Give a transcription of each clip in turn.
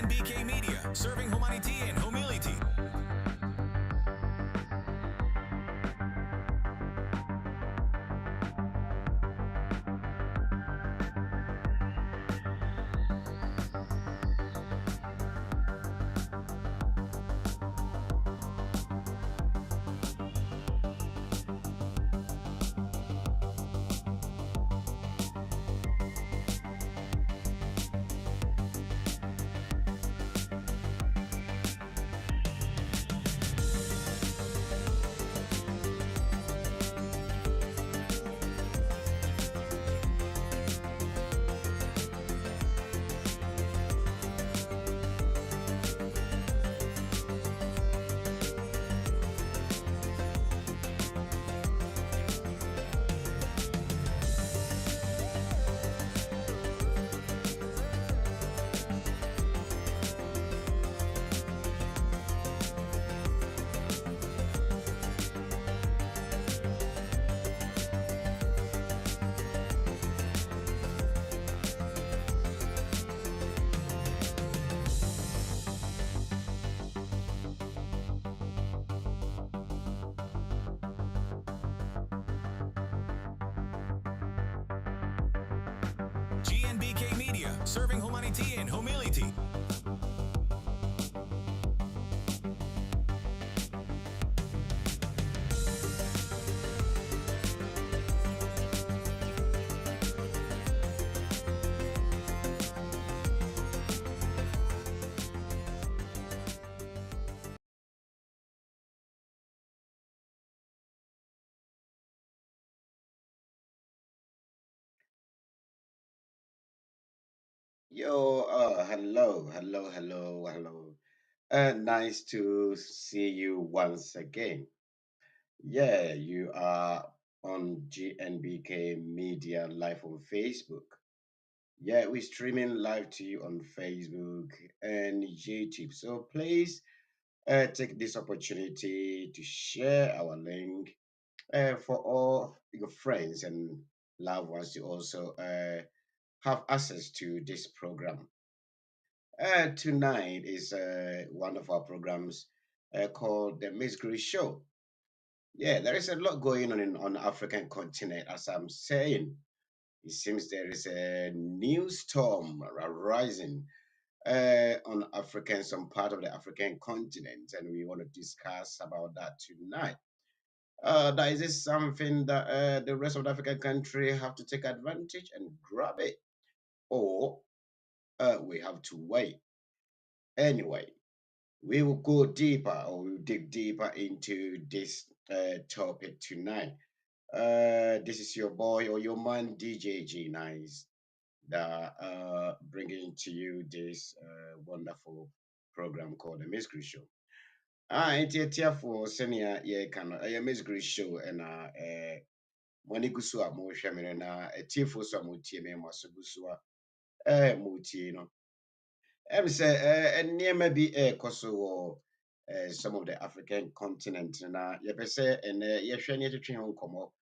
GNBK Media, serving humanity and humility. GNBK Media, serving humanity and humility. Yo, hello. Nice to see you once again. Yeah, you are on GNBK Media live on Facebook. Yeah, we're streaming live to you on Facebook and YouTube. So please take this opportunity to share our link for all your friends and loved ones to also have access to this program. Tonight is one of our programs called the Miss Grace Show. Yeah, there is a lot going on the African continent, as I'm saying. It seems there is a new storm arising on African, some part of the African continent, and we want to discuss about that tonight. That is this something that the rest of the African country have to take advantage and grab it, or we have to wait? Anyway, we will go deeper or we'll dig deeper into this topic tonight. This is your boy or your man DJ G Nice that bringing to you this wonderful program called the Miss Chris Show. It's here for senior yeah kind of a Miss Chris Show and money gusu a mo hwɛ me na tie fo so a mo tie me mo so gusu a mo tie no. Ɛm sɛ nneɛma bi ɛrekɔ so wɔ some of the African continent na yɛpɛ sɛ ɛnɛ yɛhwɛ ne yɛtwetwe ho nkɔmmɔ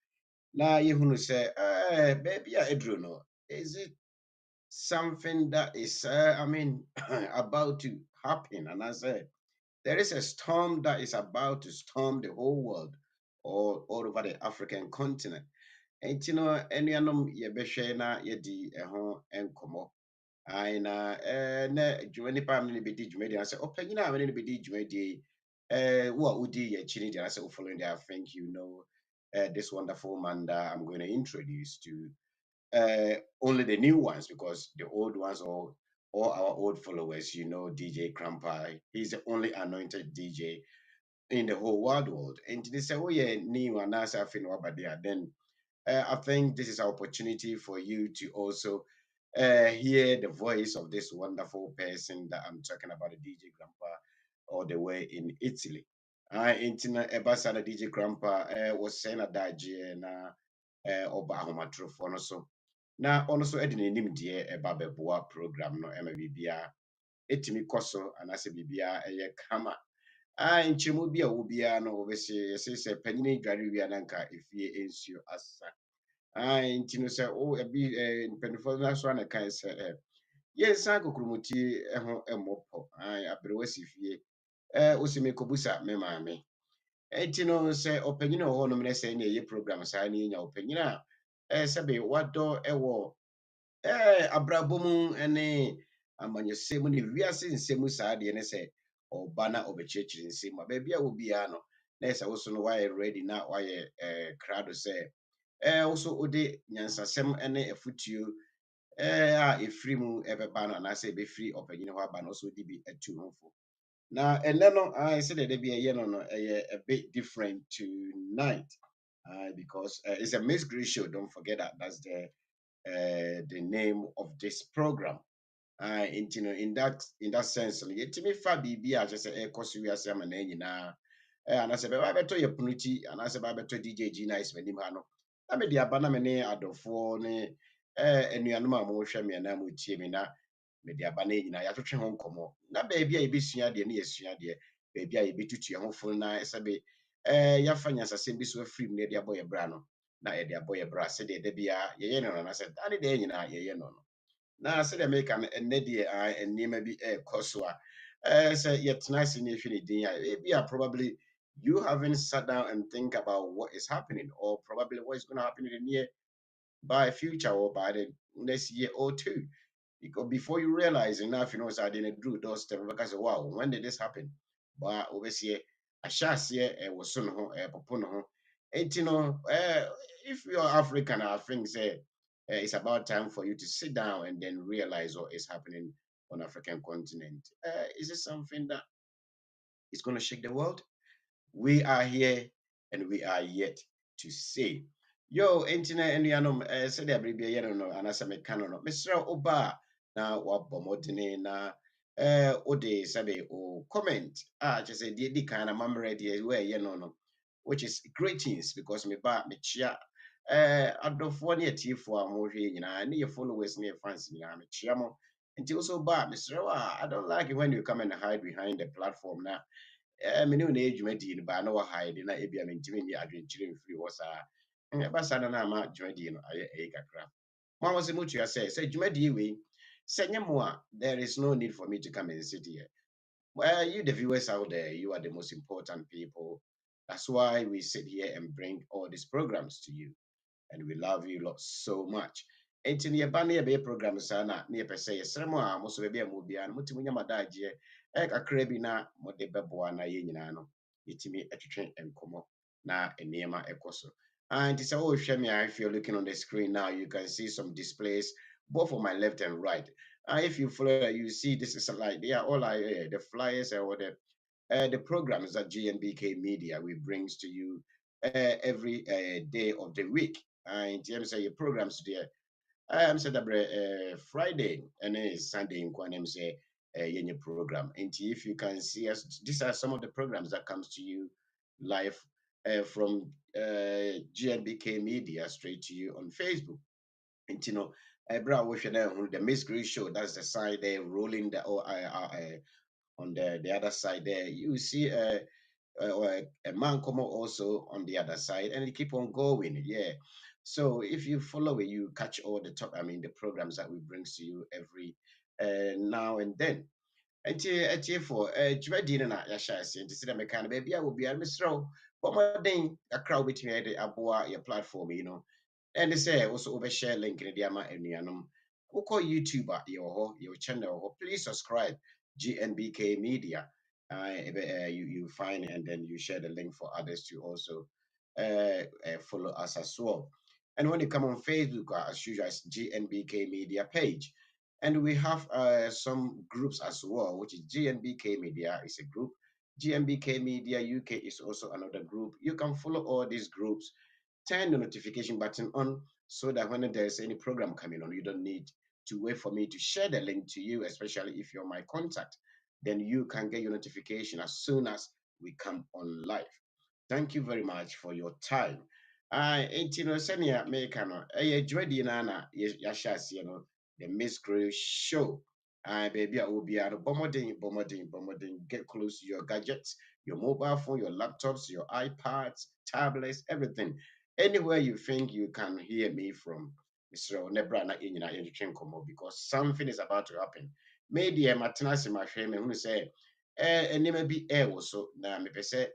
na yɛhunu sɛ baabi a ɛduru no, is it something that is I mean about to happen? And I said there is a storm that is about to storm the whole world or all over the African continent. Nti no anuanom yɛbɛhwɛ na yɛdi ɛho nkɔmmɔ. Aye, na na dwuma nipa a mene bɛdi dwumadi ase ɔpanyin a mene no bɛdi dwumadi wo a wodi yɛakyi no deɛ asɛ following there, I think you know this wonderful man that I'm going to introduce to only the new ones because the old ones or all our old followers, you know, DJ Crampa, he's the only anointed DJ in the whole wide world. And they say, oh yeah, new and that's I think about there. Then I think this is an opportunity for you to also hear the voice of this wonderful person that I'm talking about, the DJ Grandpa, all the way in Italy. Intina Ebasana DJ Grandpa was saying that na Oba Ahomatrofo no so. Na ɔno nso de n'anim deɛ ɛba bɛboa program no ɛma biribia ɛtumi kɔ so anaasɛ biribia ɛyɛ kama. Nkyɛmu bi a wɔ biara no wɔbɛsɛ yɛsɛ sɛ panyin dware wie a na nka efie nsuo asa. Nti no sɛ wo ebi mpanyinfoɔ no so ana kan sɛ yɛnsan kokromoti ho mmɔpɔ aberewa si fie wosi mekɔbusa me maame nti no sɛ ɔpanyin a ɔwɔ hɔnom ne sɛ ne ɛyɛ program saa ne yɛnya ɔpanyin a sɛbe wadɔ wɔ abrabɔ mu ne amanyɔsɛm mu ne wiase nsɛm mu saa deɛ ne sɛ ɔba na ɔbɛkyerɛkyerɛ nsɛm a baabi a wɔ biara no na ɛsɛ wo so no woayɛ ready na woayɛ krado sɛ wo so wode nyansasɛm ne afotuo a ɛfiri mu ɛbɛba no anaasɛ ɛbɛfiri ɔpanyin hɔ aba no wo so wode bi atu ho fo na ɛnɛ no sɛdeɛ da bi ɛyɛ no no ɛyɛ a bit different tonight because it's a Miss Grace show. Don't forget that that's the name of this program. And you know, in that sense, no, yɛtumi fa biribi a kyerɛ sɛ ɛrekɔ so wiase ama na nyinaa anaasɛ bɛba bɛtɔ yɛ pono ti anaasɛ bɛba bɛtɔ DJ G Nice m'anim ha no na mede aba na me ne adɔfoɔ ne anuanom a wɔhwɛ me anaa wɔtie me na mede aba na nyinaa yɛatwetwe ho nkɔmmɔ na baabi a yɛbɛsua adeɛ ne yɛsua adeɛ baabi a yɛbɛtutu yɛn ho fo na sɛbe yɛafa nyansasɛm bi so afiri mu na yɛde abɔ yɛ bra no na yɛde abɔ yɛ bra sɛdeɛ da biara yɛyɛ no no anaasɛ da ne deɛ nyinaa yɛyɛ no no na sɛdeɛ meka no ɛnnɛ deɛ nneɛma bi ɛrekɔ so a sɛ yɛtena ase na yɛhwɛ ne din a ebi a probably you haven't sat down and think about what is happening or probably what is going to happen in the near by future or by the next year or two. Because before you realize enough, you know, so I didn't do those steps because wow, when did this happen? But obviously, I shall say was soon popono. And you know, if you're African, I think say it's about time for you to sit down and then realize what is happening on African continent. Is it something that is going to shake the world? We are here and we are yet to see. Yo, internet and yanom said abribia yano no anasa mekano no. Mr. Oba na wabɔ mmɔden na ode sabe o comment just say di kind of mamre di where yano no which is greetings because me ba me chia adɔfoɔ ne atiefoɔ a mohwɛ nyinaa ne yɛ followers ne yɛ fans nyinaa mekyia mo nti also ba mesrɛ wo a I don't like it when you come and hide behind the platform na mene wo na ɛyɛ dwumadie no baa na wɔhaede na ebia mentumi nyɛ adwenkyerɛ mfiri hɔ saa ɛba saa no na ama dwumadie no ayɛ ɛyi kakra mo a wɔ sɛ motua sɛ dwumadie wei sɛ nyɛ mo a there is no need for me to come and sit here. Well, you the viewers out there, you are the most important people. That's why we sit here and bring all these programs to you and we love you lot so much. Enti ne yɛba ne yɛbɛyɛ program saa na ne yɛpɛ sɛ yɛsrɛ mo a mo so baabi a mo biara no motumi nya madagyeɛ kakra bi na mode bɛboa na yɛn nyinaa no yɛtumi atwetwe nkɔmmɔ na nneɛma ɛkɔ so. And it's always show me if you're looking on the screen now, you can see some displays both on my left and right. If you follow, you see this is like they are all the flyers or the programs that GNBK Media we brings to you every day of the week. In terms of your programs there, I am said Friday and then Sunday in Kwanem say your program. And if you can see us, these are some of the programs that comes to you live from GNBK Media straight to you on Facebook. And you know, bro, we should the Miss Grace show. That's the side there rolling the on the other side there. You see a man come also on the other side and you keep on going, yeah. So if you follow it you catch all the top, I mean the programs that we brings to you every now and then. Ɛnti for dwumadi no na yɛahyɛ ase nti sɛ dɛ meka no baabi a wɔ biara mesrɛ wo bɔ mmɔden kakra a wobɛtumi ayɛ de aboa yɛ platform yi no ɛne sɛ wo so wobɛhyɛ link no de ama anuanom wokɔ YouTube a yɛwɔ hɔ yɛwɔ channel hɔ please subscribe GNBK Media you find it and then you share the link for others to also follow us as well. And when you come on Facebook, as usual, it's GNBK Media page. And we have some groups as well, which is GNBK Media is a group. GNBK Media UK is also another group. You can follow all these groups, turn the notification button on so that when there's any program coming on, you don't need to wait for me to share the link to you, especially if you're my contact. Then you can get your notification as soon as we come on live. Thank you very much for your time. Nti no sɛnea meka no ɛyɛ dwumadie no a na yɛahyɛ aseɛ no the Miss Crew show. Baby, I will be at a bombarding. Get close to your gadgets, your mobile phone, your laptops, your iPads, tablets, everything. Anywhere you think you can hear me from, Mr. Nebra na in your because something is about to happen. Maybe a matenas in my frame and who say, and never be air was so now me pese,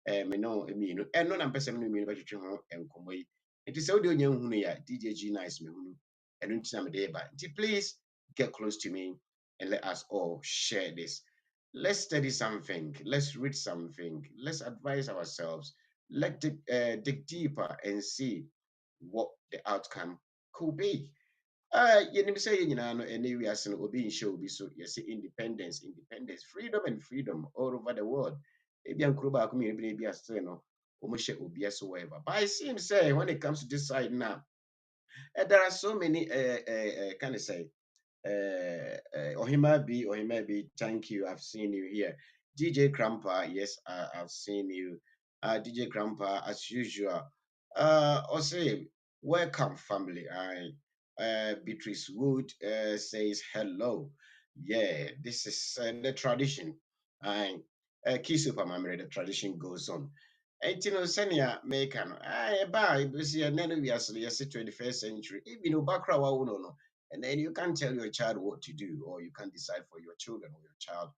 me no, me no, and no, I'm person me about you and come away. It is audio young DJ G nice me and until day but please get close to me and let us all share this. Let's study something, let's read something, let's advise ourselves, let's dig deeper and see what the outcome could be. Yɛnim sɛ yɛn nyinaa no ɛnɛ wiase no obi nhyɛ obi so yɛsɛ independence independence freedom and freedom all over the world ebia nkuro baako mmienu bi na ebi asere no wɔn hyɛ obi so whatever but it seems say when it comes to this side now there are so many kind of say Ohimabi, thank you. I've seen you here. DJ Crampa, yes, I've seen you. DJ Crampa, as usual. Also, welcome, family. Beatrice Wood says hello. Yeah, this is the tradition. I Key Supermamre, the tradition goes on. And you know, Senia Mekan, I buy, because you're none of us, yes, 21st century. If you know, Bakra, no, and then you can't tell your child what to do, or you can't decide for your children or your child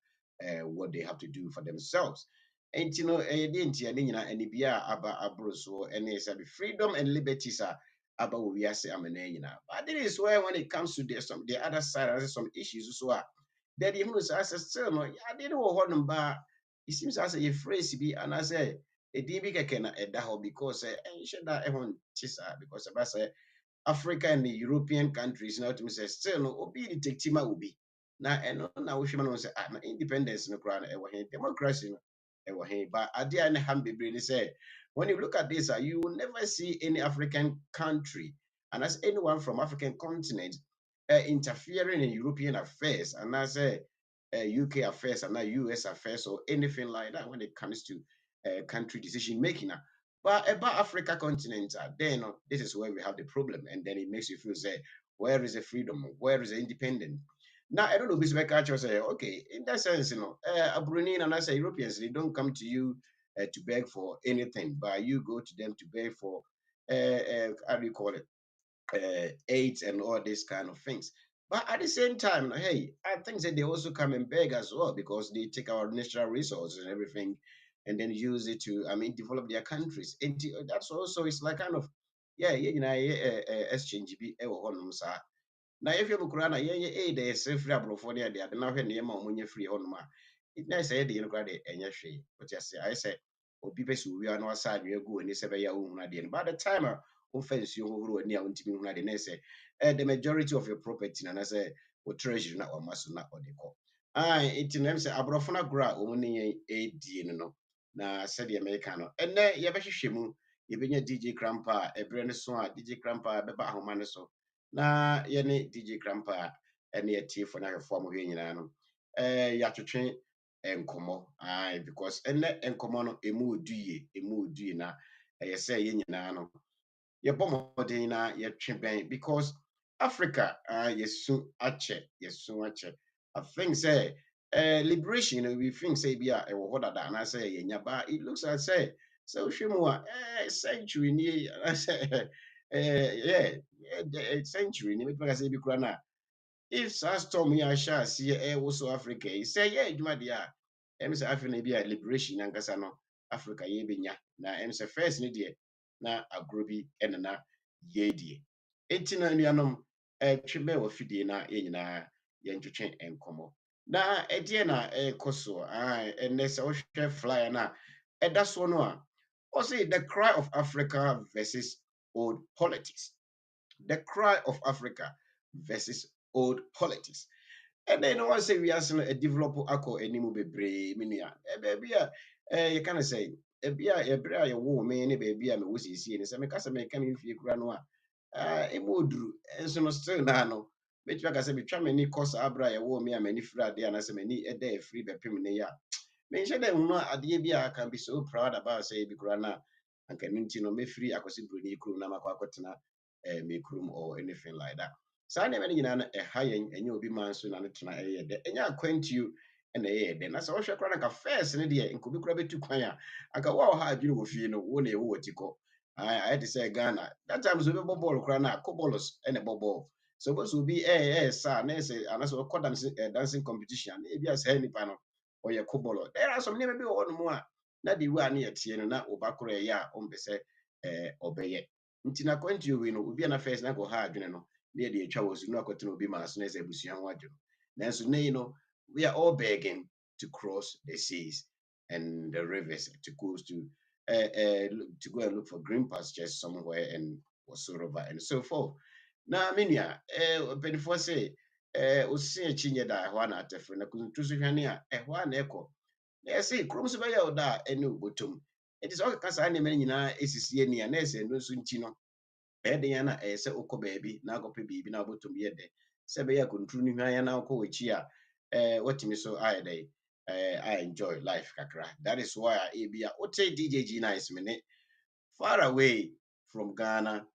what they have to do for themselves. And you know, and aba abroso and it's freedom and liberties are about we are saying but it is where when it comes to the other side, there's some issues so that you know as a still no I didn't want but it seems as a phrase be and I say a DB can a because that everyone because about say Africa and the European countries now to say still no obi the tektima will be na eno na wo hwema no say na independence no kra na ewo he democracy no ewo he but ade na ham bebre ni say when you look at this you will never see any African country and as anyone from African continent interfering in European affairs and as UK affairs and not US affairs or anything like that when it comes to country decision making. But about Africa continent, then this is where we have the problem, and then it makes you feel say, where is the freedom? Where is the independence? Now I don't know. Business culture say, okay, in that sense, Abruni and I say Europeans, they don't come to you to beg for anything, but you go to them to beg for how do you call it? AIDS and all these kind of things. But at the same time, hey, I think that they also come and beg as well because they take our natural resources and everything and then use it to, I mean, develop their countries. And that's also, it's like kind of, exchange be na yɛhwɛ mu koraa na yɛnyɛ aid a yɛsɛ firi aborɔfoɔ ne ade ade na hwɛ nneɛma a ɔmonyɛ firi hɔ nom a na sɛ yɛde yɛn koraa de ɛnyɛ hwee wote ase ayɛ sɛ obi pɛ sɛ owia na wasa anwea gu w'ani sɛ bɛyɛ a wohunu adeɛ no by the time a womfa nsuo hohoro w'ani a wontumi hunu adeɛ na sɛ the majority of your property na anaasɛ wo treasury na ɔma so na ɔde kɔ nti na ɛm sɛ aborɔfo no agorɔ a ɔmu ne yɛn ɛdie no no na sɛdeɛ mɛka no ɛnnɛ yɛbɛhwehwɛ mu yɛbɛnya DJ Crampa a ɛberɛ no so a DJ Crampa bɛba ahoma no so na yɛne DJ Crampa ɛne yɛtiefoɔ no ahwɛfoɔ a mohwɛ nyinaa no yɛatwetwe nkɔmmɔ because ɛnɛ nkɔmmɔ no ɛmu ɔdu yie na ɛyɛ sɛ yɛn nyinaa no yɛbɔ mmɔden na yɛtwe bɛn because Africa yɛsu akyɛ I think say liberation we think say bi a ɛwɔ hɔ dada anaasɛ yɛnya ba it looks like say so wohwɛ mu a century nie anaasɛ century ni mɛtumi ka sɛ bi kora no a if saa storm yi ahyɛ aseɛ ɛwɔ so Africa yi sɛ yɛ adwuma deɛ a ɛm sɛ afei na bi a liberation ankasa no Africa yɛbɛnya na ɛm sɛ first no deɛ na agorɔ bi ɛnana yɛdie enti na anuanom twe bɛn wɔ fidie na yɛn nyinaa yɛntwetwe nkɔmmɔ na ɛdeɛ na ɛrekɔ so ɛnnɛ sɛ wohwɛ flyer no a ɛda soɔ no a ɔse the cry of Africa versus old politics the cry of Africa versus old politics. And then I say we are a develop ako animu bebre minia. Baby, you can say, a beer, a bra, a woman, a baby, I'm a wussy see, and some custom may come in for your granoa. A modru, and so no still nano. But you can say, be trying any cost abra, a woman, a many friday, and as many a day free by Piminea. Mention them no idea can be so proud about say Bigrana and can me free akosi bruni krum na makwakotena make room or anything like that. Saa nneɛma no nyinaa no ɛha yɛn ɛnyɛ obi man so na ne tena ɛyɛ dɛ ɛnyɛ akwantuo ɛna ɛyɛ dɛ na sɛ wohwɛ koraa no anka first no deɛ nka obi koraa bɛtu kwan a anka wo a ɔha adwene wɔ fie no wo na ɛwo wɔ ti kɔ I had to say Ghana. That time so be ball crana, cobolos and a ball. Supposed to be sir, nurse, and also call dancing competition. Maybe as any panel or your cobolo. There are some maybe one more. Not the one near Tiana, na Obakure ya, say obey. Ntina kwanti you know, be an affairs na go hard, you know, near the was no cotton be mass, nurse, Busian Waju. Nanso, you know, we are all begging to cross the seas and the rivers to go to go and look for green pastures somewhere and whatsoever and so forth. Now, minia, before say, osi chinye da hwa na atefre na kuntusu hwane a ehwa na ekọ. Na yɛse kurom so bɛyɛ wo da a ɛne obotom. It is all kasa ne men nyinaa esisi ani a na ɛsɛ no nso nti no. Ɛyɛ den ya na ɛyɛ sɛ wokɔ baabi na akɔpɛ biribi na wobɛtɔ mu yɛ dɛ. Sɛ ɛbɛyɛ akunturu no hwan ya na wokɔ w'akyi a watumi so ayɛ dɛ I enjoy life kakra. That is why ebi a wote DJG nice me ne far away from Ghana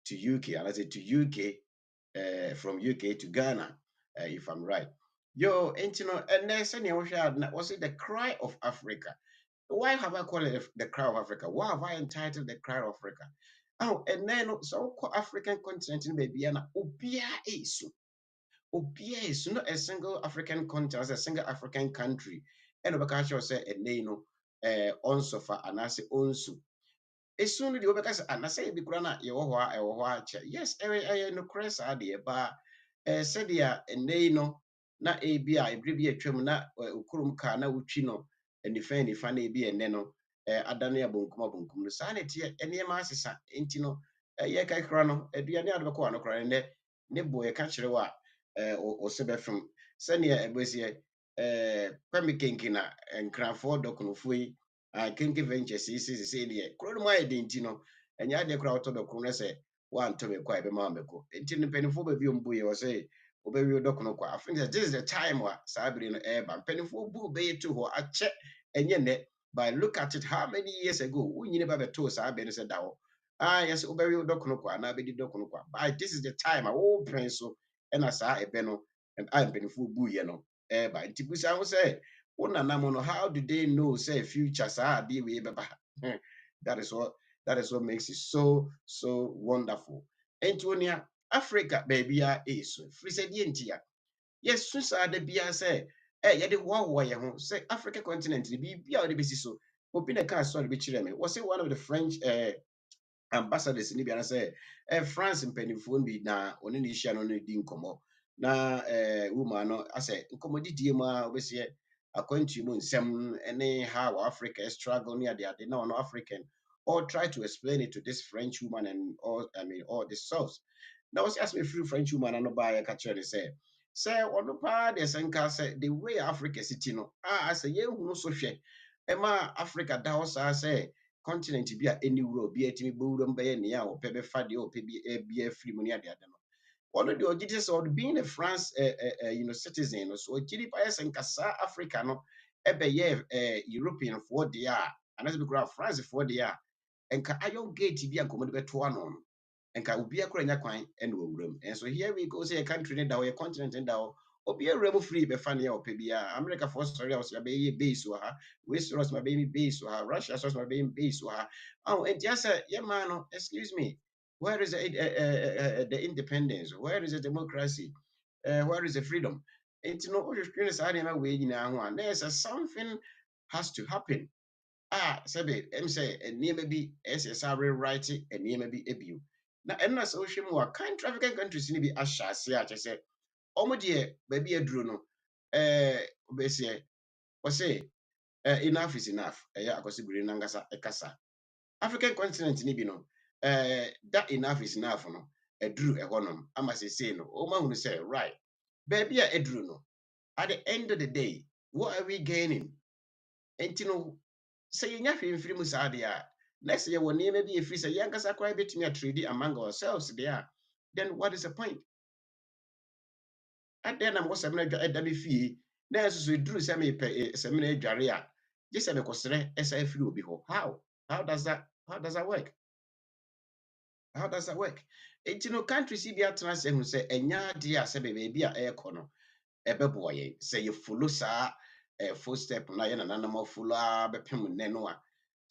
to UK, and I say to UK, from UK to Ghana, if I'm right. Yo, and you know, and there's any was it the cry of Africa? Why have I called it the cry of Africa? Why have I entitled the cry of Africa? Oh, and then so called African continent in baby and Obia is not a single African continent, a single African country. And Obakacho say a name on sofa and I say onsu. Esu no deɛ wobɛka sɛ anasɛ ebi kora na yɛwɔ hɔ a ɛwɔ hɔ akyɛ yes ɛyɛ nokorɛ saa deɛ ba sɛdeɛ ɛnnɛ yi no na ebi a ebire bi atwam na okurom kaa na wotwi no nifa na ebi ɛnnɛ no adane abonkum no saa na ɛteɛ nneɛma asesa nti no yɛka kora no aduane a wobɛkɔ ano kora no ne bo yɛka kyerɛ wo a ɔsɛ bɛfem sɛnea ɛbɛsiɛ pɛme kenke na nkrafoɔ dɔkonofoɔ yi kenke ventures yi sɛ deɛ kuro no mu ayɛ den nti no ɛnyɛ adeɛ koraa wotɔ dɔkono no sɛ woantɔ me kɔ a ɛbɛma mɛkɔ nti no mpanimfoɔ baabi ɔmbu yɛ wɔ sɛ wobɛwie dɔkono kɔ I think that this is the time a saa bere no ɛreba mpanimfoɔ bu bɛyɛ to hɔ akyɛ ɛnyɛ nnɛ but look at it how many years ago wonyini ba bɛtoo saa bɛ no sɛ da hɔ yes wobɛwie dɔkono kɔ anaa bɛdi dɔkono kɔ but this is the time a wopɛn so ɛna saa ɛbɛ no a mpanimfoɔ buyɛ no ɛreba nti busa ho sɛ wo nanam no how do they know say future saa adeɛ wei bɛba that is what makes it so wonderful nti onua Africa baabi a ɛɛsu firi sɛ deɛ nti a yɛsu saa da biara sɛ yɛde hoahoa yɛn ho sɛ Africa continent no biribi a wɔde bɛsi so obi na ɛka asɔre bɛkyerɛ me wɔ sɛ one of the French ambassadors ni biara sɛ France mpanimfoɔ bi na ɔne ne hyia no no di nkɔmmɔ na woman no asɛ nkɔmmɔdidie mu a wobɛsiɛ akwantu mu nsɛm ne how Africa struggle ne ade na ɔno African or try to explain it to this French woman and all the source. Now was ask me free French woman no buy a catcher they say ɔno paa deɛ sɛ nka sɛ the way Africa city no asɛ yɛhu no so hwɛ ɛma Africa da hɔ saa sɛ continent bi a ɛni wura obi atumi bɛwura mu bɛyɛ nea a ɔpɛ bɛfa deɛ ɔpɛ bi afiri mu ne ade no ɔno deɛ ɔgye te sɛ ɔde being a France citizen no so ɔgye nipa yɛ sɛ nka saa Africa no ɛbɛyɛ Europeanfoɔ deɛ a anaasɛ bi koraa Francefoɔ deɛ a nka iron gate bi a nkɔmmɔ de bɛto ano no nka obi akora nya kwan ɛna ɔwura mu and so here we go say a country ne da hɔ yɛ continent ne da hɔ obi awura mu free bɛfa nea ɔpɛ biara Americafoɔ sɔre a wɔsɛ bɛyɛ base wɔ ha wei sɔre ɔsɛ bɛyɛ base wɔ ha Russia sɔre ɔsɛ bɛyɛ base wɔ ha nti asɛ yɛmaa no excuse me where is the independence where is the democracy where is the freedom nti no wohwehwɛ no saa nneɛma wei nyinaa ho a na ɛsɛ something has to happen sɛbe ɛm sɛ nneɛma bi ɛsɛ sɛ rewrite nneɛma bi ebio na ɛno na sɛ wohwɛ mu a African countries no bi ahyɛ ase a kyerɛ sɛ ɔmo deɛ baabi aduro no wobɛsiɛ ɔsɛ enough is enough ɛyɛ akɔsibire nankasa ɛkasa African continent no bi no that enough is enough no aduru ɛhɔnom ama sesei no ɔmahunu sɛ right baabi a aduru no at the end of the day what are we gaining nti no sɛ yɛnya hwee mfiri mu saa deɛ a na sɛ yɛwɔ nneɛma bi ɛfiri sɛ yɛnkasa koraa bɛtumi atrade among ourselves deɛ a then what is the point adɛn na mekɔ sɛ mena ɛda me fie na ɛso so ɛduru sɛ mepɛ sɛ mena adware a gye sɛ mekɔserɛ ɛsa afiri obi hɔ how does that work how does that work nti no countries yi bi atena sɛ hu sɛ ɛnya adeɛ a sɛ baabi a ɛrekɔ no ɛbɛboa yɛn sɛ yɛfolo saa full step na yɛ nananom afolo a bɛpem nnɛ no a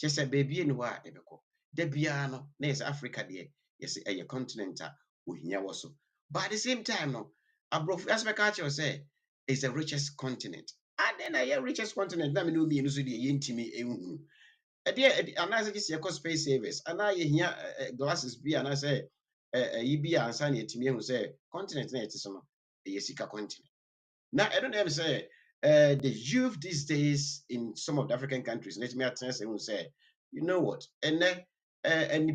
kyɛ sɛ baabi ani hɔ a ɛbɛkɔ Debiano, nes Africa de yes a continent uhia was. But at the same time, no, abroad as my culture say is the richest continent. And then a richest continent, na me no be no so de yentimi ehunu. Anaasɛ gye sɛ yɛkɔ space service anaa yɛhia glasses bi anaasɛ yi bi ansa na yɛtumi ahu sɛ continent na yɛte so no ɛyɛ sika continent. Now, I don't know say the youth these days in some of the African countries, let me attest and say, you know what? And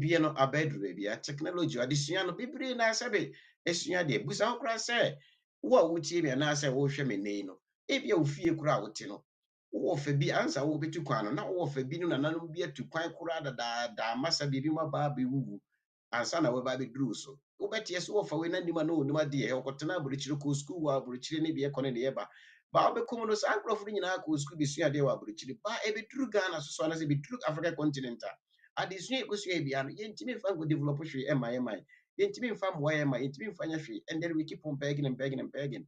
be no abedru baby, technology, addition no people na sabe, esua de busa okra say, what would you be and I say, oh, shame me no. If you fear crowd, you know, wo fe bi answer wo betu kwan na wo fe bi no na nanom bi atu kwan kura da masa bi ma ba be wuwu ansa na we ba be duru so wobɛteɛ so wɔfa wei na nima no onim adeɛ ɔkɔtena aborokyire kɔ sukuu wɔ aborokyire ne deɛ ɛkɔ ne deɛ ba ba wobɛkɔm no saa nkurɔfo no nyinaa kɔ sukuu bɛsua adeɛ wɔ aborokyire ba ɛbɛduru ghana so so anasɛ bɛduru africa continent a adesua ɛkɔsua bia no yɛntumi mfa nkɔ develop hwee ɛma yɛma yɛntumi mfa mmoa yɛma yɛntumi mfa nyɛ hwee and then we keep on begging and begging and begging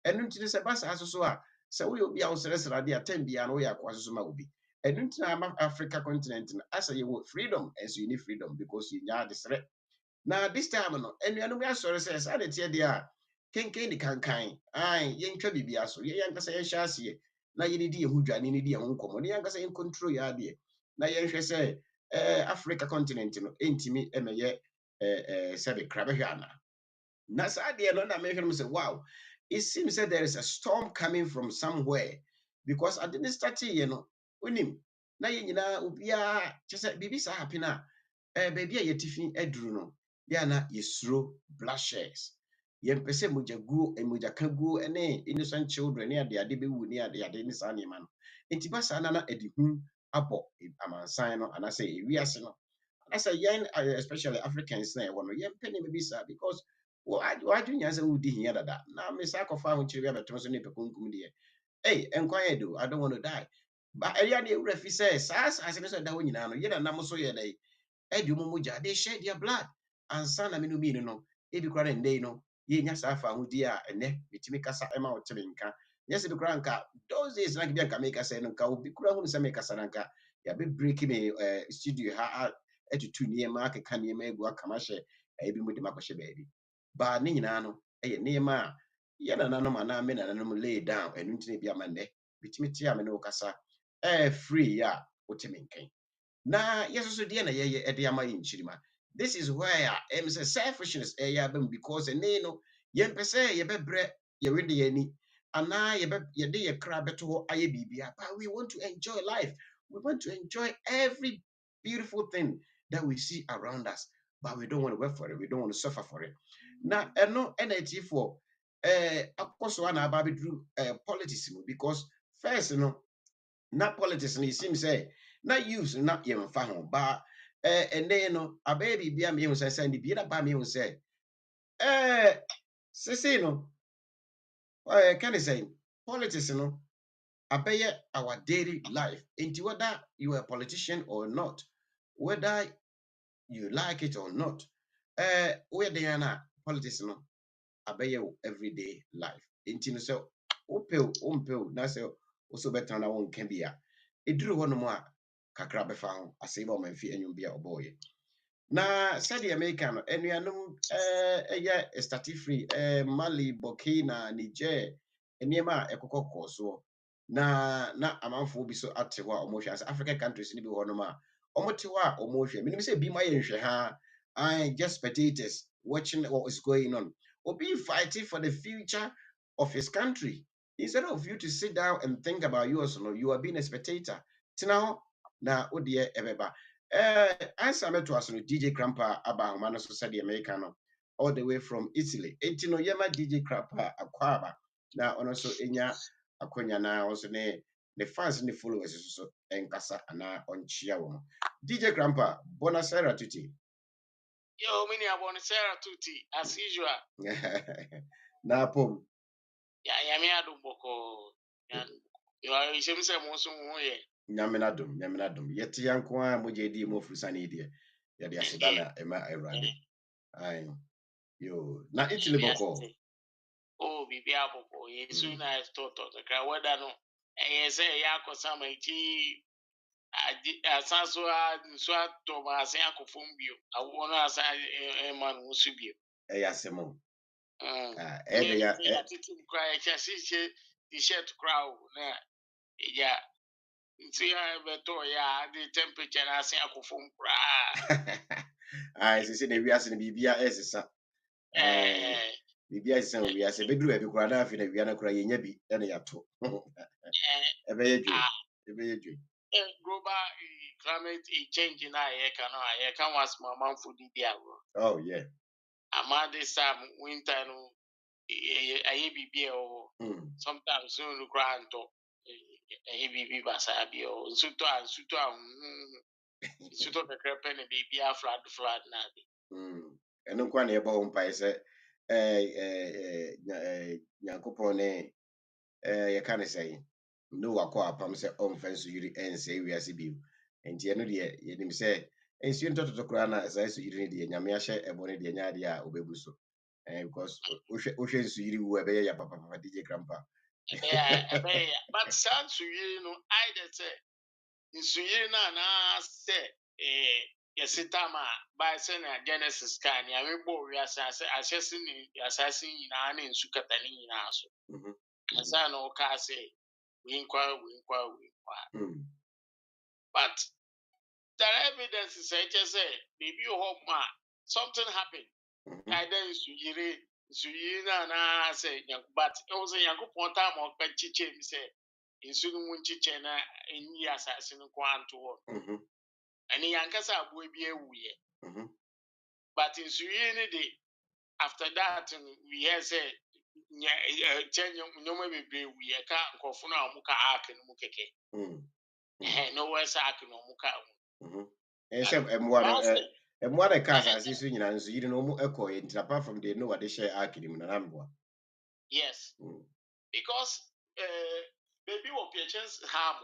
ɛno nti no sɛ ba saa so so a sɛ woyɛ obi a wosrɛsrɛ adeɛ a tam bia no woyɛ akoa so so ma obi ɛno nti na ama africa continent no asɛ yɛwɔ freedom ɛnso yɛni freedom because yɛnya adesrɛ. Now this time no, and you know we are sorry says I did there. Kenken the kankan. Aye, yen twa bibia so. Yen kasa yen hyase. Na yen di ehu dwane ni di ehu nkomo. Yen kasa yen control ya de. Na yen hwe say Africa continent no entimi emeye sebe krabe hwe ana. Na saa deɛ no na mehwɛ no say wow, it seems that there is a storm coming from somewhere because I didn't start here no. Unim. Na yen nyina obia kyɛ sɛ bibi saa happen a baabi a yɛtifi aduru no yɛ na yɛsuro blushes yɛmpɛ sɛ mogyaka guo ne innocent children ne ade bɛwu ne ade ne saa nneɛma no nti ba saa na ade hu abɔ amansan no anaasɛ ewiase no anaasɛ yɛn especially Africans na ɛwɔ no yɛmpɛ nneɛma bi saa because wadwe nya sɛ wodi hia dada na me saa kɔfa ahokyere bi abɛtɔm so ne pɛ kunkum deɛ nkwa yɛ do I don't want to die ba ɛyɛ ne ewura fi sɛ saa asase no sɛ da hɔ nyinaa no yɛna nam so yɛ dɛ ɛdi ɔmo mogya they shed their blood ansa na me no mmienu no ebi kora ne ndɛ no yɛnya saa fa ahodi a ɛnɛ bitumi kasa ɛma wo teme nka nyɛ sɛ bi kora nka those days na bi anka meka sɛ no nka obi kora hu sɛ meka sa na nka yɛabɛ break me studio ha ɛtutu nneɛma akeka nneɛma egu akama hyɛ ebi mu de makɔhyɛ baabi ba ne nyinaa no ɛyɛ nneɛma a yɛ nananom anaa me nananom lay down ɛno nti na bi ama nnɛ bitumi te a me ne wo kasa free a woteme nkan na yes so deɛ na yɛyɛ ɛde ama yɛ nkyirima this is where em say selfishness ɛyɛ abam because ɛne no yɛmpɛ sɛ yɛbɛbrɛ yɛwede yɛni anaa yɛde yɛ kra bɛto hɔ ayɛ biribia but we want to enjoy life we want to enjoy every beautiful thing that we see around us but we don't want to work for it we don't want to suffer for it na ɛno ɛna ɛtifoɔ akɔ so ana aba bɛduru politics mu because first no na politics no it seems say na use na yɛmfa ho ba ɛnɛ no abɛyɛ biribia mehu sɛ sɛ ne bie na ba mehu sɛ sesei no kane sɛ politics no abɛyɛ our daily life nti whether you are a politician or not whether you like it or not woyɛ den na politics no abɛyɛ wo everyday life nti no sɛ wompɛw na sɛ also bɛtena na wonka bi a ɛduru hɔ nom a kakra bɛfa ho asɛe ba ɔmanfi anwum bi a ɔbɔɔyɛ na sɛdeɛ meka no anuanom ɛyɛ stati free Mali Burkina Niger nneɛma a ɛkɔkɔkɔɔ soɔ na amanfoɔ bi so ate hɔ a ɔmohwɛ asɛ African countries no bi wɔ nom a ɔmote hɔ a ɔmohwɛ menim sɛ bi ma yɛ nhwɛ ha just spectators watching what is going on obi fighting for the future of his country instead of you to sit down and think about yours no you are being a spectator tena hɔ na wodeɛ ɛbɛba answer me to us no DJ Crampa aba ahoma no so said America no all the way from Italy enti no yema DJ Crampa akwaba na ono so enya akonya na also ne fans ne followers so enkasa ana onchia wo DJ Crampa bonasera tuti yo mini abonasera tuti as usual na pom ya yami adum boko yo isem se mo so ho ye nyamena dum yete yanko a moje di mo frusane die ya de aseda na ema awrade ai yo na Italy boko oh bibia boko yesu na to kra weda no say ya akosama iti asan so to ma asan akofom bio awo no asan man wo so bio Eyasemo. ebe ya atitim kra ya chasise t-shirt kra o na ya nti ya beto ya the temperature na asan akofom kra Sisi na wiase na bibia esesa. Bibia esesa wiase beduru ebi kura na afi na wia na kura yenya bi na ya to. Ebe ye dwe. Global climate change na ye can was mama food dia. Oh yeah. Ama this time winter no aye bibi o sometimes so no cry to aye bibi basa bi o nsuto kekrepe na bibi a flood na bi Eno kwa na ebe ho mpa ise Nyankopon ne ye ka ne sei no wakọ apam se omfa nsu yiri ense wiase bi enti eno de ye nim se ensu ntototo kura na esa ensu yiri ne de nyame ahye ebo ne de nya de a obebu so because ohwe nsu yiri wu ebe ya papa DJ Grandpa but sad to you know I that say nsu yiri na say yesitama by say na Genesis kan ya we bo wi asase ni asase nyina na nsu kata ni nyina so asa na o ka say we nkwa but the evidence is just say maybe hope something happened and then nsu yiri na say but it was a Yankopon time of chiche mi say nsu no nchiche na enyi asase no kwa nto ho ani yankasa abo bi ewuye but nsu yiri ni de after that we hear say change nyoma bebre wuye ka nkofo na amuka ark no mu keke no west ark no muka emwa na cars asisu nyina nso yiri no mu ekoye nti apart from the no what they share akinim na namboa yes because baby wo patience harm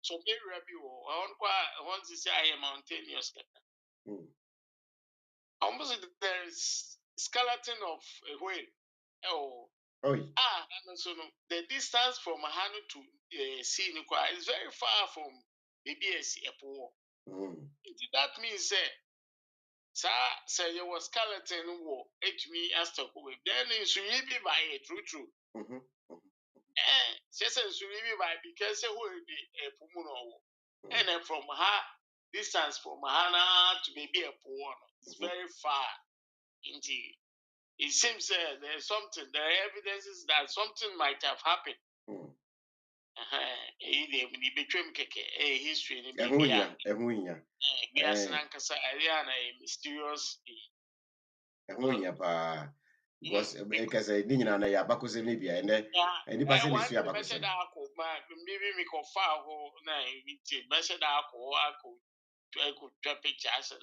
so area bi wo on to say I am mountainous almost there is skeleton of a whale so no the distance from Hanu to sea is very far from maybe a pool. That means say you was skeleton war me as to then in be by it true. Just as be by because who be a pumuno and then from her distance from Hana to maybe a pool. It's very far indeed. It seems there's something, there are evidences that something might have happened. History mysterious because because ni nyina na ya bakose ni bia ene eni pa se ni su ya bakose maybe me ko fa ho na mi message ako pictures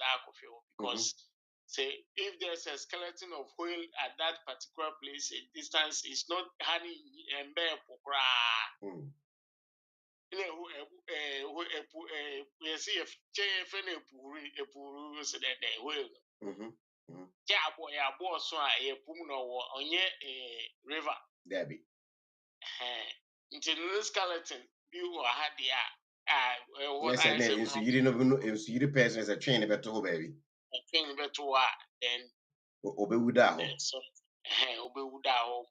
because say if there's a skeleton of whale at that particular place, a distance is not honey and bear pokra. We see if a puru so that they will. Yeah, boy, a boss, a pumuno on a river. Debbie. Into the skeleton, you had the yes, I know. So you didn't person as a train about to baby. A train about to then Obewuda. Obewuda.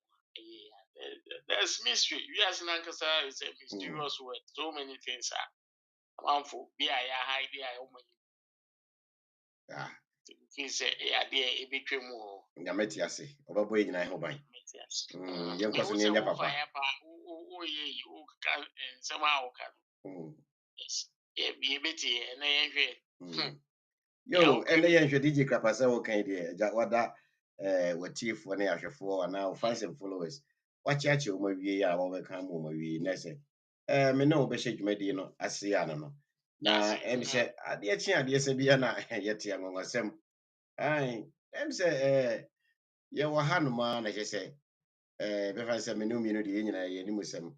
There's mystery. Yes, Nankasa is a mysterious word. So many things are. One for be hide Ah. He said, yeah, dear, a bit more. Yametiasi, over boy in I hope I. Young cousin in Papa. Oh, you can somehow can. Yes, be a bit and I yo, and the young DJ Crapasa, okay, dear, Jawada, what chief when they are for now, fans and followers. Watch at you, my we are overcome, my we, Nesse. Me no, Beshik Medino, I see, I don't know. Now, em said, I dear Chia, dear Sabiana, yet young on some. I em say, yeah, Hanuma, as I say, before some new community in a Nimusem.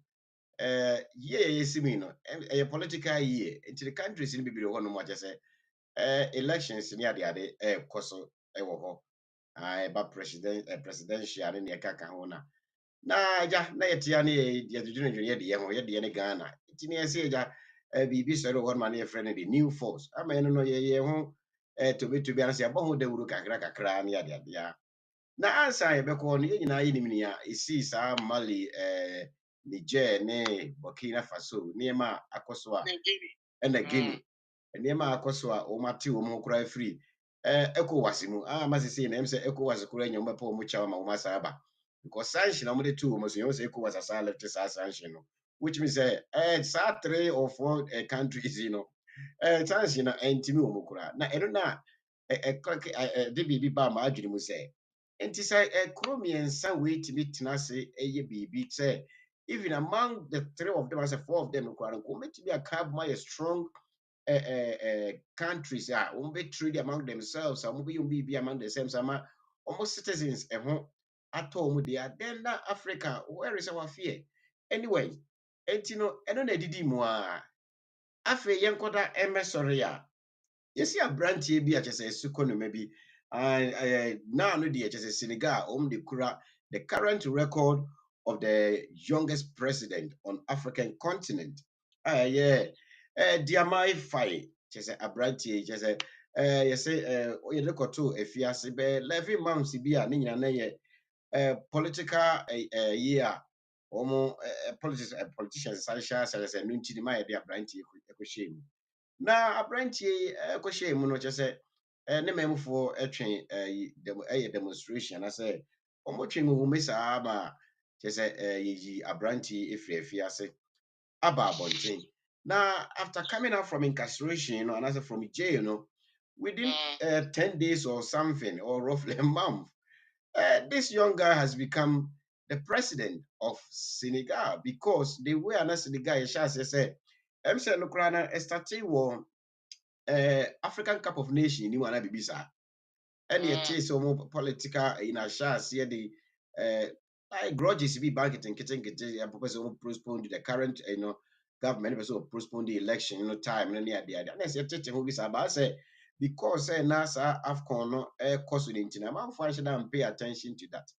Yeah, Simino, a political year into the countries in Bibi one what I say. Elections near the other, Coso, ba presidential in the Kakahona. Na ja na yetiani ya junior de Ghana. It near say ja biribi sɔre hɔ no ma ne yɛfrɛ no the new force ama ɛno no yɛyɛ ho tobi ana sɛ yɛbɔ ho dawuro kakra ne adeadea na ansa yɛbɛkɔ no yɛn nyinaa yɛnim nea ɛsii saa Mali Niger ne Burkina Faso nneɛma a akɔ so a ɛna Guinea nneɛma a akɔ so a wɔn ate wɔn ho koraa firi ECOWAS mu ama sisi na ɛm sɛ ECOWAS koraa nya wɔn bɛpɛ wɔn kyɛw ama wɔn asa aba because sanction a wɔde to wɔn so yɛn sɛ ECOWAS asa left saa sanction no which means saa 3 or 4 countries you know sanction na ɛntimi wɔn koraa na ɛno na de biribi ba ma adwene mu sɛ nti sɛ kuro mmiɛnsa wei tumi tena ase ɛyɛ biribi sɛ even among the 3 of them as 4 of them koraa no wɔbɛtumi aka abom ayɛ strong countries trade among themselves be among themselves almost citizens then that Africa where is our fear anyway eno na didi mu a afa yenkoda emesori a yesi abrantie bi a chese economy bi now no dey chese Senegal the kura the current record of the youngest president on African continent yeah Diamai Faye, just a abrantie, just a you look or two if you are 11 months be a nina political year almost politicians such as a nunti the my dear abrantie shame. Now abrantie shame no just ne memo for a train a demonstration. I say, Omotrim will miss ama just a abrantie if you say about Bontin. Now, after coming out from incarceration, and as from jail, within 10 days or something, or roughly a month, this young guy has become the president of Senegal because the way I Senegal said, MC Lukrana started war African Cup of Nations, you want to be bizarre. And it is some political in a shas here the grudges be banking kitchen professor postponed the current government also postponed the election time and the idea and I said who is about say because NASA AFCON no cost with the internet man for should pay attention to that.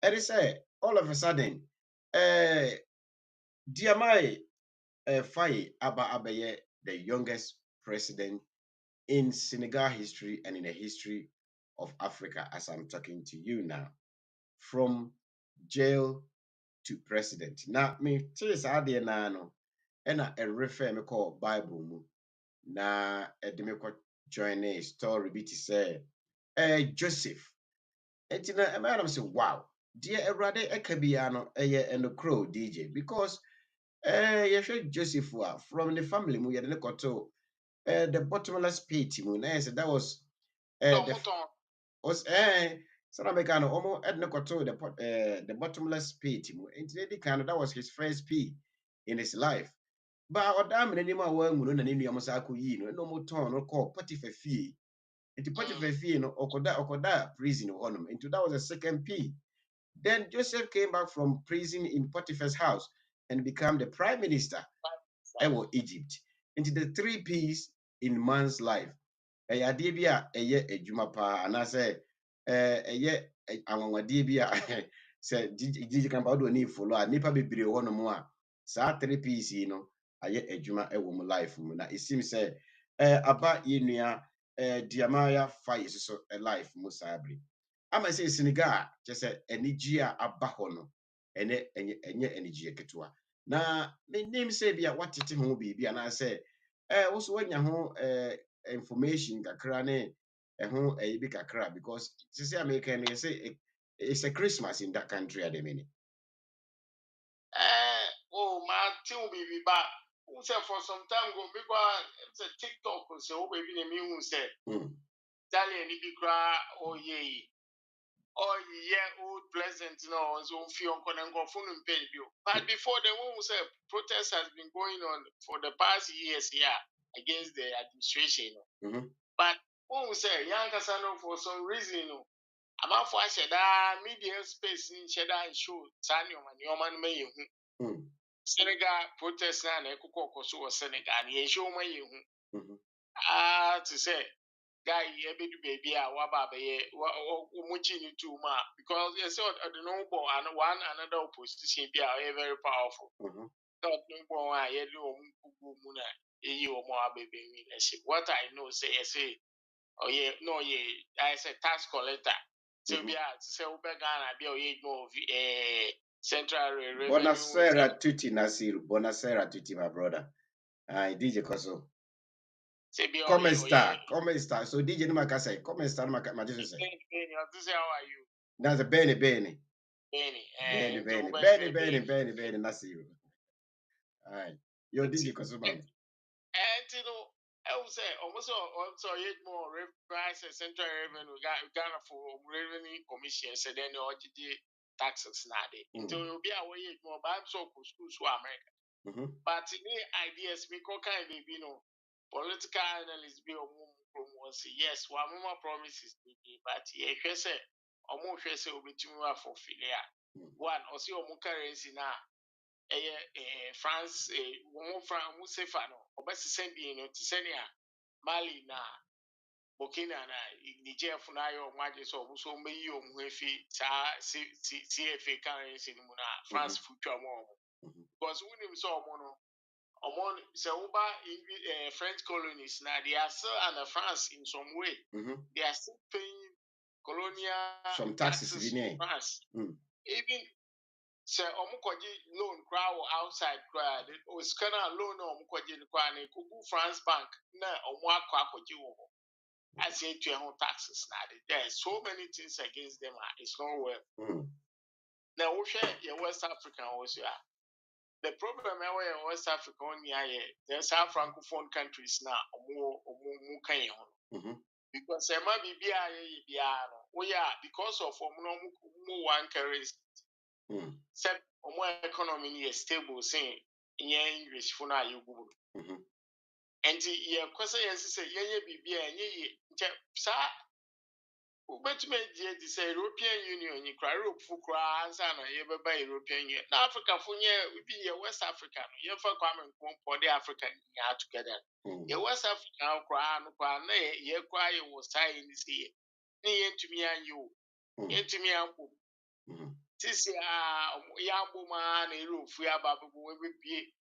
And they say all of a sudden Diamai Faye Abaye the youngest president in Senegal history and in the history of Africa as I'm talking to you now. From jail to president. Now, me tis ade na no, and I refer me call Bible mu. Na me join a story be to say, Joseph. And you know, a man say, wow, dear Erade Ekabiano, and the crow DJ, because you Joseph from the family mu yet the bottomless pit mu. That was was Sanabekano almost Ednokoto the bottomless pit mu. That was his first P in his life. But our damn anymore worm no na nenu amosaku yi no more turn no call Potiphar fee. Into Potiphar fee no okoda prison honum. Into that was the second P. Then Joseph came back from prison in Potiphar's house and became the prime minister of Egypt. Into the 3 P's in man's life. Adeɛ bi a ɛyɛ adwuma paa anaasɛ ɛyɛ anwanwadeɛ bi a sɛ gyigyi kan pa wode ani follow a nnipa bebree wɔ nom a saa 3 P's yi no ayɛ adwuma wɔ mu life mu na ɛsim sɛ aba yɛnnua Diamaya Faye so life mu saa bere ama sɛ Senegal a kyerɛ sɛ anigye a aba hɔ no ɛnyɛ anigyeɛ ketewa na menim sɛ bi a watete ho biribi anaasɛ wo so woanya ho information kakra ne ɛho bi kakra because sisi America no say it's a Christmas in that country at the minute. Martin baby back. Who said for some time go it's a TikTok so baby name who said Dali and Ibi cry old pleasant so feel and go phone and pay you. But before the one who said protest has been going on for the past years here against the administration. But who say young Casano for some reason I'm out for media space in Cheddar and show Sanyo and your man may Senegal protest and Ekuko Koso Senegal and ye show my to say guy baby waba muchi ni too ma because you saw the noble and one another opposition be very powerful. Not no more muna eyi omo abebe leadership. What I know say oh yeah no yeah I say tax collector. So be a say ube Ghana be oye no central revenue. Bonasera tuti Nasiru. Bonasera tuti, my brother. DJ Koso. Come star. So DJ Numaka say, come star Numaka say. How are you? That's a Benny. Benny. Benny, Nasiru. Alright. Yo, DJ Koso, man. And you know, I would say almost also yet more price central revenue Ghana for revenue commission so then you taxes now. So you'll be away more but I'm so school to America. But the ideas we kind of political analysts be yes, one more promises but yeah, say almost say will be too for filia. One or see currency now. France wo sefa no obesisen bi no tisenia Mali na Burkina na Niger funa ayo maje so obuso meyi omu efi CFA currency ni mu na France futwa mo because unim so omo se uba French colonies na they are still under France in some way. They are still paying colonial some taxes in France. Even so omukoji loan crowd outside crowd o scanner loan omukoji kwa na kubu France bank na omu akwakoji wo I say to your taxes now there's so many things against them it's not well. Now we share your West African also the problem where West Africa on here there's our francophone countries now omu kan because e ma bibia no we are because of omu one currency. Set more economy is stable saying in English for now you go. And ye question say ye bibia ye sa bet me the European Union you cry Europe for answer na ye be European Union. Now Africa for ye be West Africa ye for come for the African together. Ye West Africa cry no kwa na ye cry you was tie in this year. Ni ye to me and you. Ye to me and Sisi yambo ma na erofu ya babu we be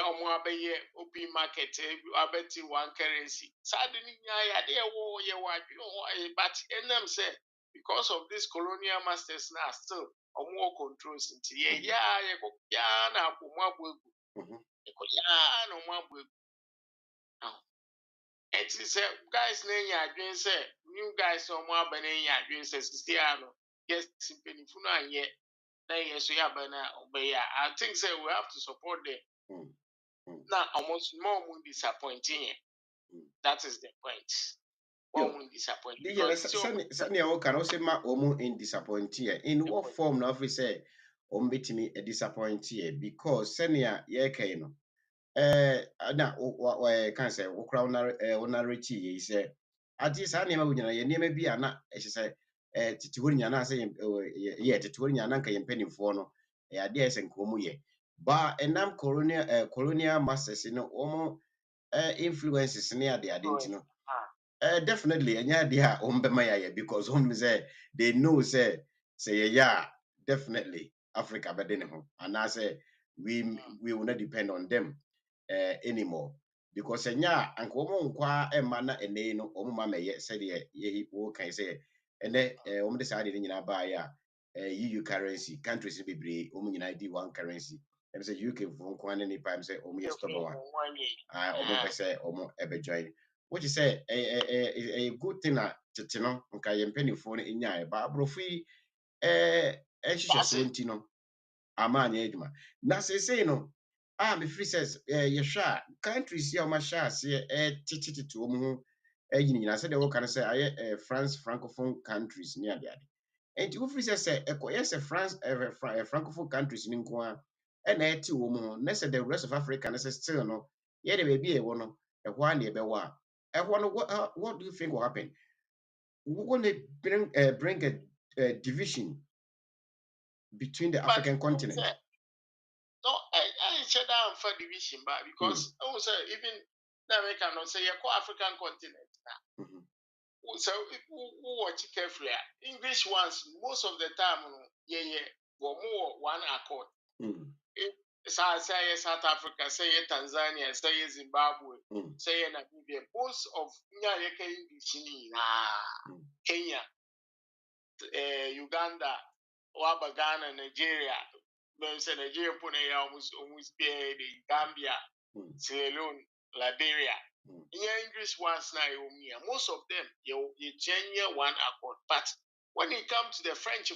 omo abeye open market abeti one currency sadi ni nya ya de wo ye wadwe but enem say because of this colonial masters now still omo controls nti ye ya na akomo agbogu ya na omo agbogu and say guys na nya adwen say new guys omo abana nya adwen say sisi ano yes simpenifu no anye. I think say we have to support them. Now, almost more disappointing. That is the point. More disappointing. Sani awo can also ma omu in disappointing. In what form na office say ombiti me a disappointing because senia ye kaino. Na can say okra ona rechi ye say ati sa nema wunyana ye nema bi ana e say titiwori nyana say ye titiwori nyana nka ye mpanimfo no ade ese nka omu ye ba enam colonial masters no omo influences ne ade ntino definitely enya ade a ombema ya because hom say they know say definitely Africa bede ne ho and say we will not depend on them anymore because enya anka omo nkwa ema na ene no omo ma meye said ye wo kan say ene omo de sa de nyina ba ya EU currency countries bebre omo nyina di one currency and say UK for nkwa ne pa say omo ye stop one omo pese omo ebe join which is say a good thing na tete nka ye mpanifo no enya ba abrofi ehihye so ntino amanya eduma na say no me free says yehwa countries here ma sha ase titititu omu nyina say de wo kan say aye France francophone countries ni ade and you free says yes France francophone countries ni nko a na eti wo mu na say the rest of Africa na say still no ye de be e wo no ho an e be wa no what do you think will happen? We're going to bring a division between the African continent. No, I shut down for division, but because also even America not say African continent now. So who watch carefully. English ones most of the time, more one accord. say South Africa, say Tanzania, say Zimbabwe, say Namibia. Most of Kenya, Uganda, Ghana, Nigeria. When say Nigeria, almost be Gambia, Sierra Leone, Liberia. English ones now, most of them, you genuine one accord. But when it comes to the French,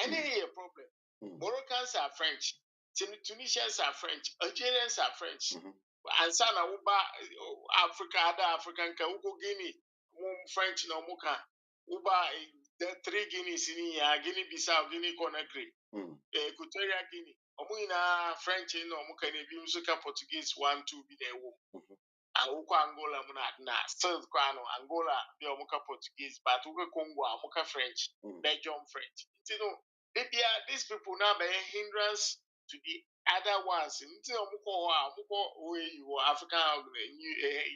any problem. Moroccans are French, Tunisians are French, Algerians are French. And some Africa, other African, Guinea, French, no Muka, the 3 Guineas in here, Guinea Bissau, Guinea Conakry, Equatorial Guinea. French, no Muka, Portuguese, 1, 2 be there. Angola na still Angola be omuka Portuguese but Congo omuka French, Belgium French. These people now be a hindrance to the other ones. African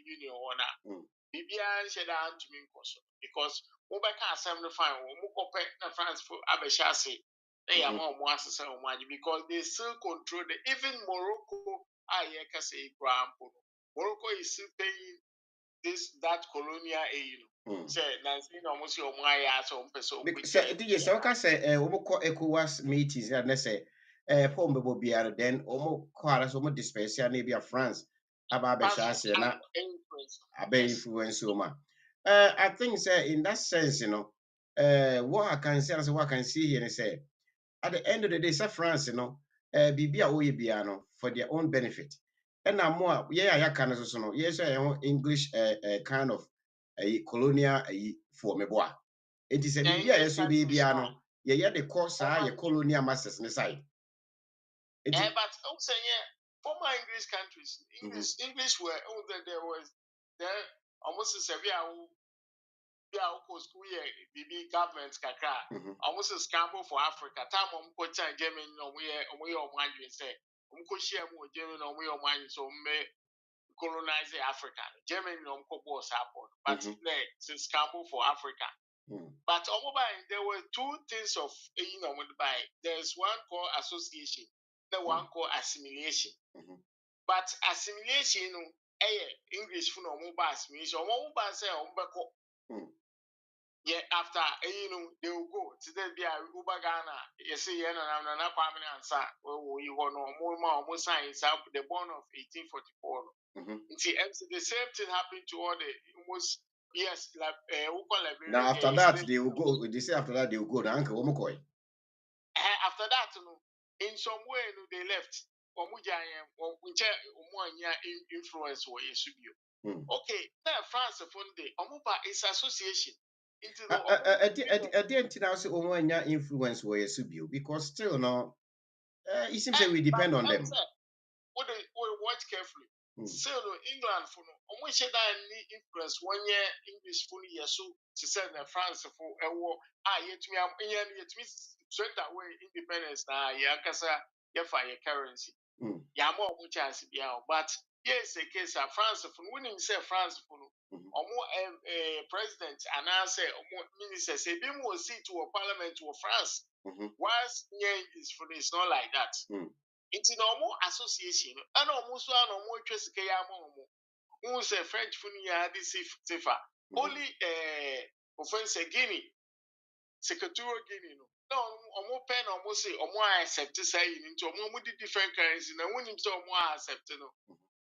Union ona. Bibia said that to me because Obeka assembly fine na France for Abeshase. They are more because they still control even Morocco. I say grandpa. Morocco is still paying that colonial aid. Say, Nancy, almost your my ass on person. Yes, okay, say, ECOWAS meetings, and they say, home will be out then, almost disperse, maybe a France, about Beshas, and I be influence. I think, say, in that sense, what I can say, what I can see here, and say, at the end of the day, say France, Bibia Oyebiano for their own benefit. And now more, I can also know, yes, English kind of a colonial for me boy. It is a Bibia Bibiano, the course, your colonial masters in the side. But I'm saying, former English countries, English were there was there almost a severe school year, BB government kakra, almost a scramble for Africa. Time on Cocha Germany, we are one you say, share more German on we are one so may colonize Africa. Germany on Cobo support, but it's a scramble for Africa. But there were 2 things of buy. There's one called association, the one called assimilation. But assimilation, English for no mobile assimilation, say yeah, after they will go to the Uber Ghana. You see, and I'm Kwame answer. We want more science up the born of 1844. The same thing happened to all the almost yes, like now after that they will go. They say after that they will go. Uncle Omokoy. After that, in some way, they left. Influence or okay, now France Funde, Omuba is association. I didn't now say influence where you because still no, it seems that we depend on them. We watch carefully. Still, England for almost any influence 1 year English fully year so to send France for a war. Yet me straight away independence now. Yakasa, fire currency. Yamo chance be out, but yes, a case of France for winning say France for president and I say minister say be more seat to a parliament to France. Whilst is for it's not like that. It's normal association and almost one or more interest who say French funia this safer. Only offense Guinea, Secretarial Guinea. No, more pen almost say or more accept to say into a more different currency and when him so more accept no.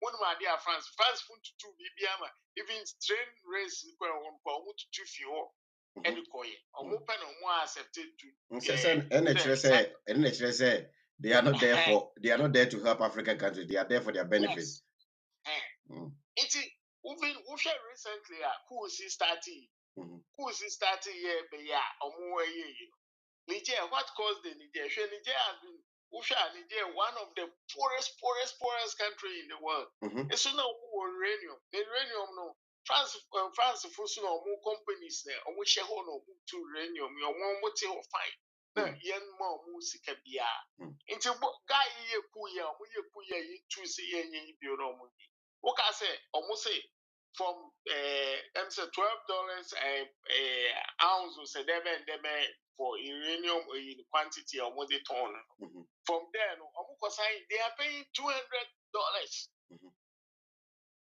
One my dear France fund to 2 BBM, even train race on to 2 few and the coin or more pen or more accepted to NHS say they are not there for they are not there to help African countries, they are there for their benefits. It's moving recently who is starting here be or more Niger, what caused the Niger? Niger has been Niger, one of the poorest country in the world. It's no uranium. The uranium no France for no more companies there, or which no to uranium, your one motive fine. Yen more music bia. Into guy ye kuya, you choose ye bureau. What I say, almost say from $12 a ounce or say them for uranium in quantity or what they ton. From there, no, they are paying $200.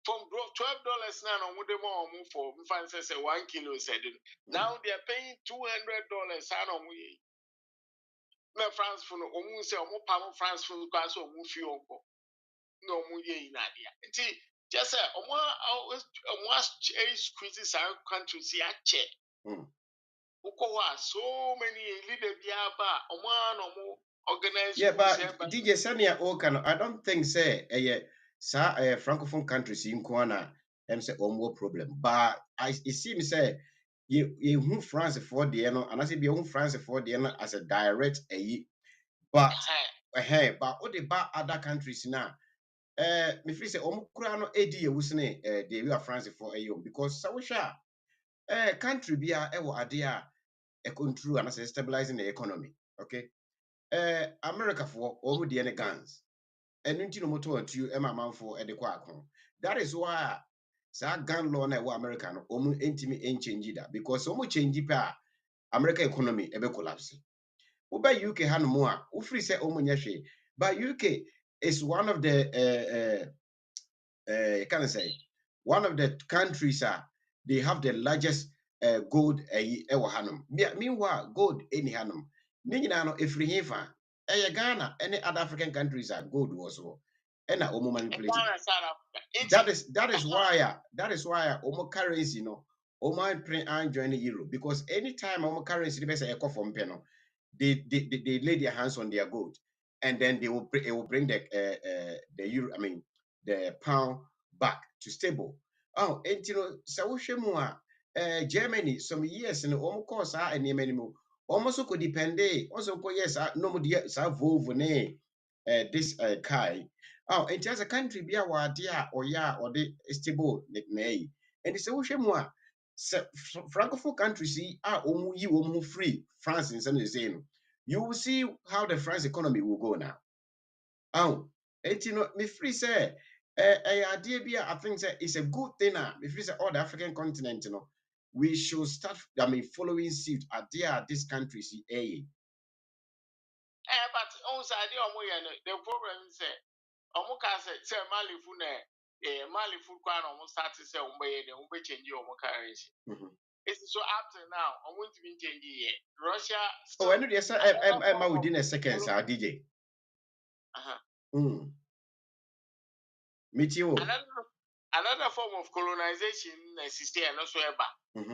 From $12 now, no, what they want for say 1 kilo said. Now they are paying $200. I know we. Na France for no, say France for the class of Mufi Uncle. No, we in idea. Just say, squeezes our country, see, I check. So many leaders, organized. Yeah, but DJ Sania Okano, I don't think say francophone countries in Kwana and say more problem. But it seems say you France for the and I say be France for the as a direct but but what about other countries now? Me feel say kura no edi ewusne the we are France for because sawusha country bia e wo ade a e control and stabilizing the economy. Okay. America for all the guns. And into no motor to man for the quack. That is why gun law na American intimi ain't change that because so much change American economy ebe collapse. Uba UK han more, free say omunyashe. But UK is one of the can I say one of the countries they have the largest gold hanum. Meanwhile, gold any hanum. No if hefa Ghana, any other African countries are gold also. And omo manipulated. That is why omo currency no omo print and join the euro because anytime omo currency the best echo from peno they lay their hands on their gold and then they will bring the euro the pound back to stable. Oh, and you know, Sawushemua, Germany, some years in the course are and Yemen almost could depend also yes, no more Volvo this Kai. Oh, and just a country be our dear or the stable nay. And the Sawushemua Francophone countries see you free France in some saying. You will see how the France economy will go now. Oh, you know, me free say idea I think say it's a good thing now. Me free say all the African continent, you know, we should start following suit idea this country see but also the problem is say Mali food start to say change currency. It's so up to now, I'm going to be changing it. Russia. Oh, I know yes, I'm within a second, sir, DJ. Meet you. Another form of colonization exists and also ever.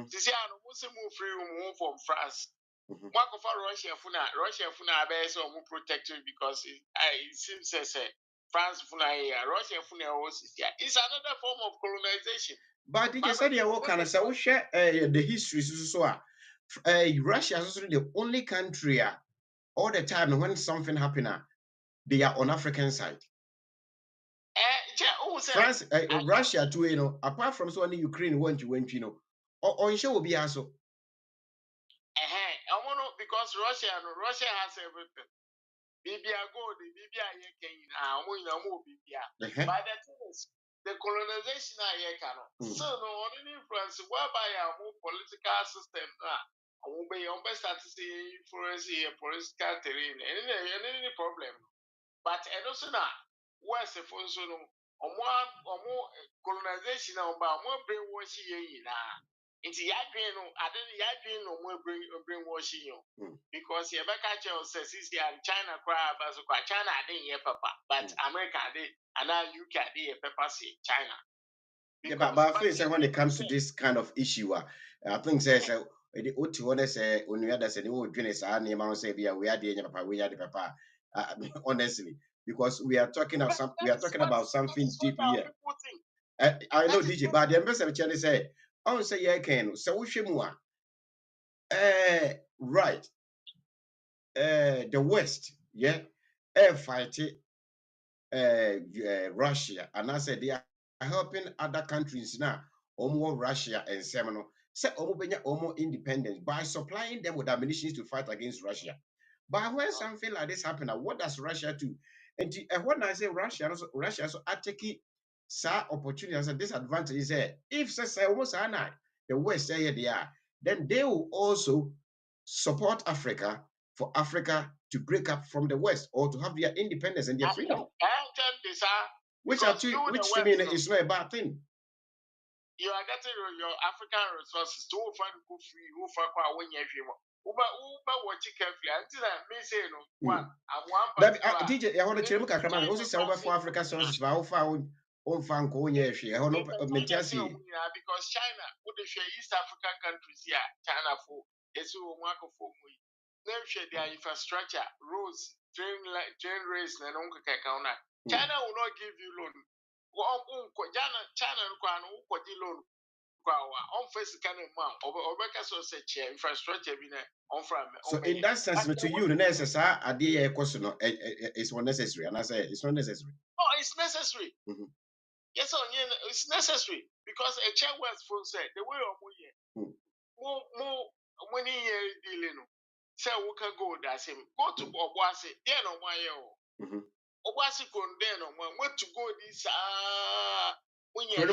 This year, I'm also move free from France. Russia funa base or more protected because it seems as France funa Russia funa it's another form of colonization. But DJ said you can say share the history so Russia is the only country all the time when something happen they are on African side. France, Russia too, you know, apart from so Ukraine went, you know, or show will be also. Because Russia has everything. Bibia gold, Bibia Yekin, Bibia. But the thing is, the colonization I cannot. So no only influence whereby our more political system won't be on best at influence here political terrain and any problem. But I don't know what's the phone so or more colonization about more brainwashing it's Yadrin, I didn't Yadrin no more brainwashing you because you back at your says China crab as a China didn't hear papa, but America did and now UK did pepper see China. Yeah, but I think when it comes to this kind of issue, I think says the Otu say when you say the old Guinness and say we are the papa, we are the papa. Honestly, because we are talking about something deep here. I know DJ, but the ambassador Charlie say, I want say yeah, can so we should move. Right. The West, yeah, fight Russia, and I said they are helping other countries now, more Russia and Semino, say almost independence by supplying them with ammunition to fight against Russia. But when something like this happen, what does Russia do? And when I say Russia, Russia so I take some opportunity as a disadvantage is if say almost the West say they are, then they will also support Africa for Africa to break up from the West or to have their independence and their freedom. Which to me is not a bad thing. You are getting your African resources to find go free, who for qua when you watch carefully until I may say no one. I'm one DJ, I want to check Kraman, also say over for African sources, but how far on fan go near she? I don't know because China would the East African countries here, China for it's Marco for me. Then share their infrastructure, roads, train race, and Uncle Kakana. China will not give you loan. China loan on face kind of man or so such infrastructure so in that sense to you the necessary idea question is unnecessary and I say it's not necessary. Oh, it's necessary. Yes, it's necessary because a child was full said the way of more money dealing. Say we can go that's him. Go to Obwasi, then on my own. Obwasi condemn on what to go this when you're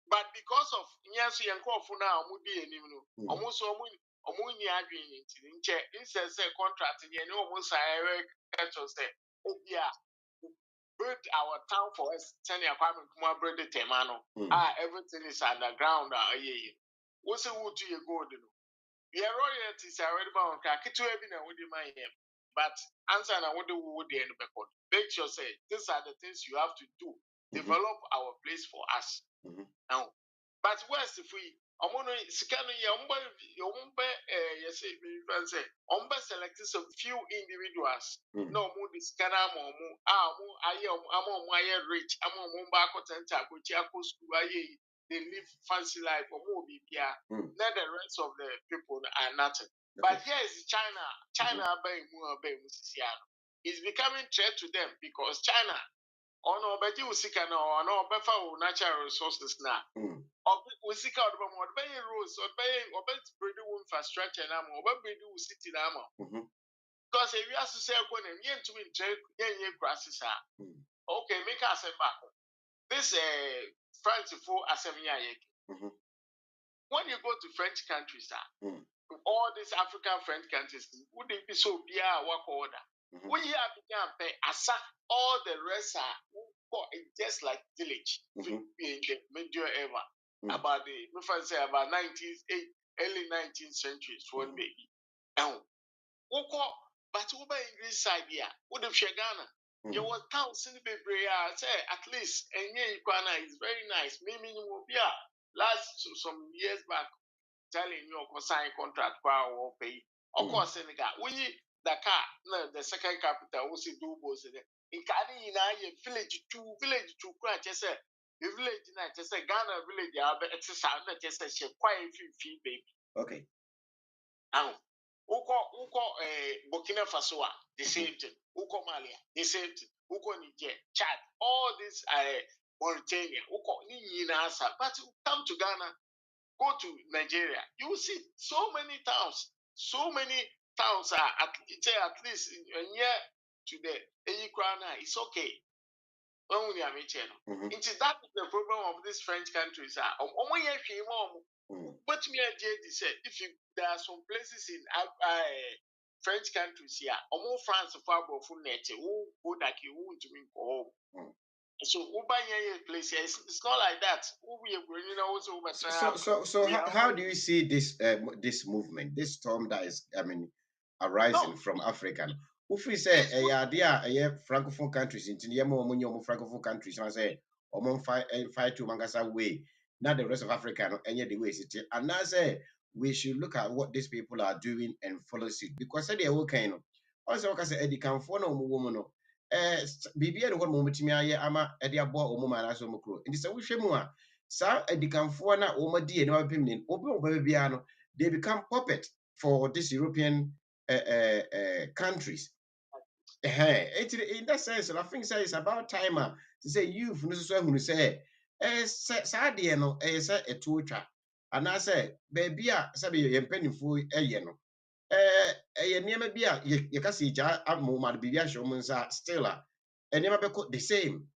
but because of Nyansi and Kofu now, Mudi and almost Omuni agreeing in check, instead contract and almost I say, oh, yeah, build our town for us, send your apartment, come on, build the Temano. Everything is underground. What's the wood to your golden? Your royalties are already bound, Kitu Ebina with my name. But answer and I wonder who would the end of the court. Make sure say, these are the things you have to do. Develop our place for us. Now, but worse if we scan yes, select some few individuals. No more the scanner rich, they live fancy life or more not the rest of the people are nothing. But here is China is becoming threat to them because China ono obeji usika na ono obefa natural resources na usika obe roads obe build infrastructure na mo obe build city na mo because if you have to say when you to in grasses okay make us back this French for asemia when you go to French countries all these African French countries would it be so be a work order we have to pay all the rest are just like village in the middle ever about the about 19th early 19th century for baby and but over English side here would have Ghana there was towns in the baby say at least and Ghana is very nice maybe you will be last some years back telling you sign contract or pay of course Senegal we Dakar, no, the second capital, we see Dubos in it. In Kani, village to crash, the village, just a Ghana village, exercise, just a quiet few baby. Okay. Now, Uko Burkina Faso, the same thing. Uko Malia, the same thing. Uko Niger, Chad, all these Mauritania, Uko Ninasa. But you come to Ghana, go to Nigeria, you will see so many towns, towns are at least a year to the Eyikrana. It's okay. When we are meeting, it is that the problem of these French countries are. But me said if there are some places in French countries here, France far from nature, who would like you to be home. So place it's not like that. So how do you see this this movement, this storm that is arising from Africa? If we say francophone countries into francophone countries, I say fight to Mangasa way, not the rest of Africa any the way it. And I say we should look at what these people are doing and follow it because they are okay. Also, I say Eddie can follow woman. Bibia no mo metimi aye ama e de abo omo ma na so mokro nti se wo hwemu a sa edikanfo na o madi e na bapem ni obi bia no they become puppet for this European countries in that sense I think say it's about time to say youth no so ahunu say sa de no say eto twa ana say baby a say ye mpanifo no niema bi a ye ka se ja amoma bi bia hwe mo nsa still a niema be the same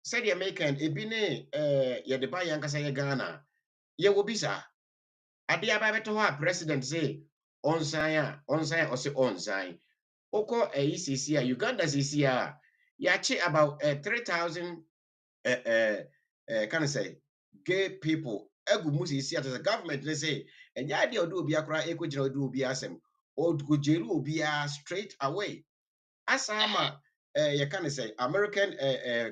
said the American ebi ne ye de ba yan kasa ye Ghana ye wo bisa ade aba beto ho a president say onsan or say onsan oko ECC a Uganda CC a yache about 3,000 can I say gay people egu mu CC at the government they say enya ade odo obi akra ekogina odo obi asem o go jelu obi straight away asama you can say American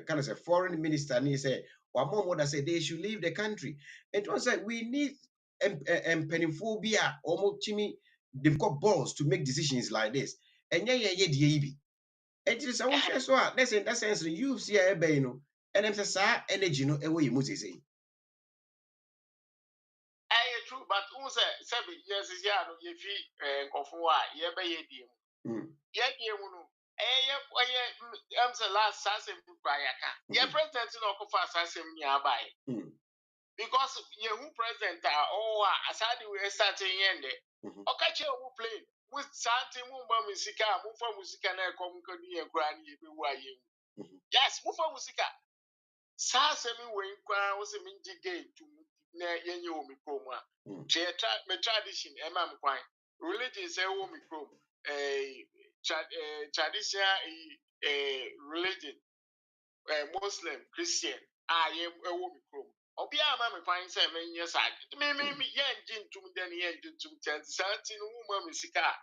can say foreign minister ni say or more that say they should leave the country. It was like we need penifobia or chimi they've got balls to make decisions like this. And yeah, the it is our share so that's in that sense the youth here you know and them say energy no away you must say. True, but who said 7 years is ya no ye fi nkofo a ye be ye die mu. Ye die mu no am say last sasem by aka. Ye president no kofa sasem ni abai. Because ye who president aside we start yende. Okache who plane. With something mu ba musika, mu fa musika na ekom kodi ye kura ni ye be wa ye. Yes, mu fa musika. Sasem we kwa wo se minji gate to na yenye wo mi krom a me tradition e ma kwan religion say wo mi krom traditional religion Muslim Christian ye wo mi krom obi ama me kwan say me nye sa me ye nji ntum den ye nji ntum ten santi no wo ma musika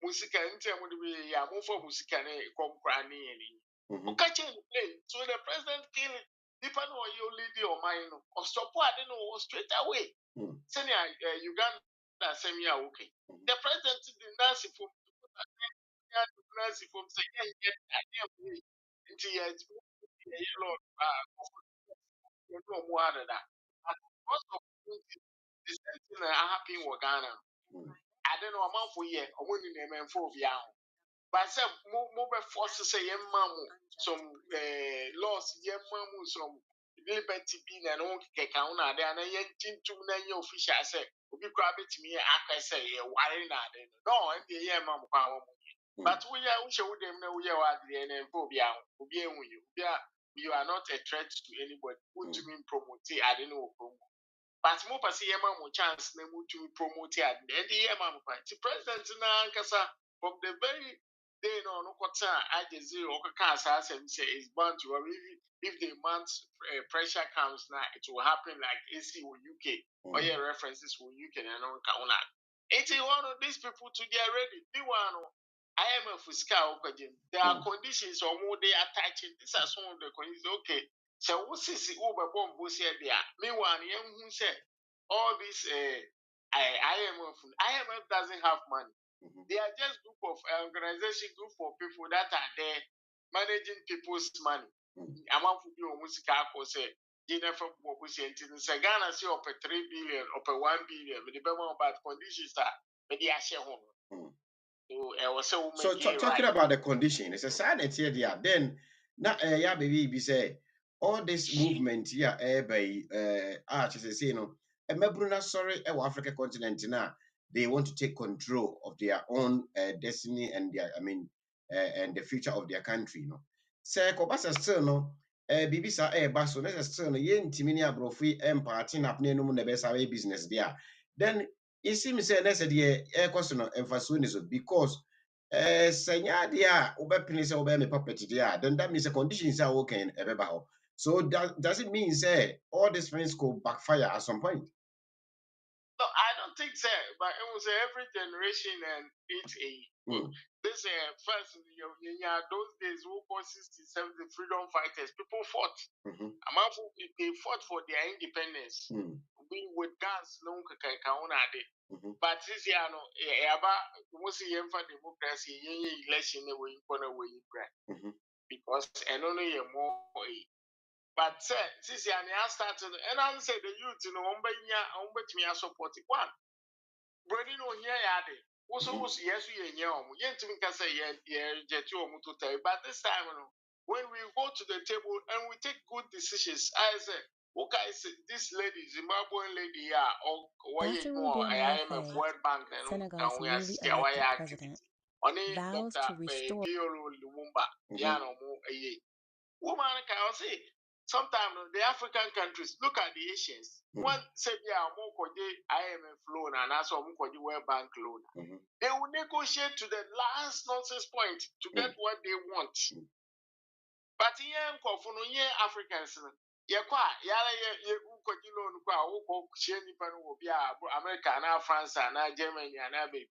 musika ntem mo de ya mo fo musika ne kom kra ne ye ni o ka chen play so the president kill nipa no you lady or mine no or support no straight away send Uganda send me okay the president did not see from say yeah into yeah lord you know more than that most of the same thing happen in Ghana I don't know amount for year or when in a man for but say more force to say mamu some laws mamu some liberty be na no keka una de na yen tintum na yen official say obi kra betimi aka say ye ware na de no and the yen mamu kwa wo but we are we show them na we are wa de na mpo obi enwu you are not a threat to anybody who to mean promote I don't know promote but mo pasi ye mamu chance na mo to promote and the ye mamu kwa the president na nkasa from the very they no kwata agency or kaka say is bound to if the amount pressure comes now it will happen like AC or UK or your references will UK and on kauna. It's one of these people to get ready. The one IMF fiscal there are conditions or more they attaching. These are some of the conditions. Okay. So what is the over bomb there? Meanwhile, who said all this IMF doesn't have money. They are just group of organization, group of people that are there managing people's money. Amount of people who say GNFM Ghana say up 3 billion, up 1 billion, but the bad conditions are but they are shareholder. So talking about the condition, it's a sad here there. Then now yeah baby be say all this movement here by just say no Bruna sorry Africa continent now they want to take control of their own destiny and their and the future of their country no. Say Kobasa still no bibi sa baso still no ye ntimini abrofi empathy na pne no mu na be sa business there. Then it seems say next year question emphasis because senya dia obepini say obey property there then that means the conditions are okay in ebeba. So does it mean say all these things could backfire at some point? No, I don't think so. But it was every generation and it's a this first those days who call 67 the freedom fighters people fought. They fought for their independence. We with guns no but this year no most democracy election because and only more but since I started and I said the youth me support it one Brady no here yade also yes yet me can say but this time when we go to the table and we take good decisions I say okay this lady Zimbabwean lady or IMF World Bank and Senegal's we newly are elected activity president, only vows Dr. to restore Lumumba woman can say sometimes the African countries look at the Asians. One say yeah, IMF loan and also World Bank loan. They will negotiate to the last nonsense point to get what they want. But here, Africans, loan America and France and Germany and baby.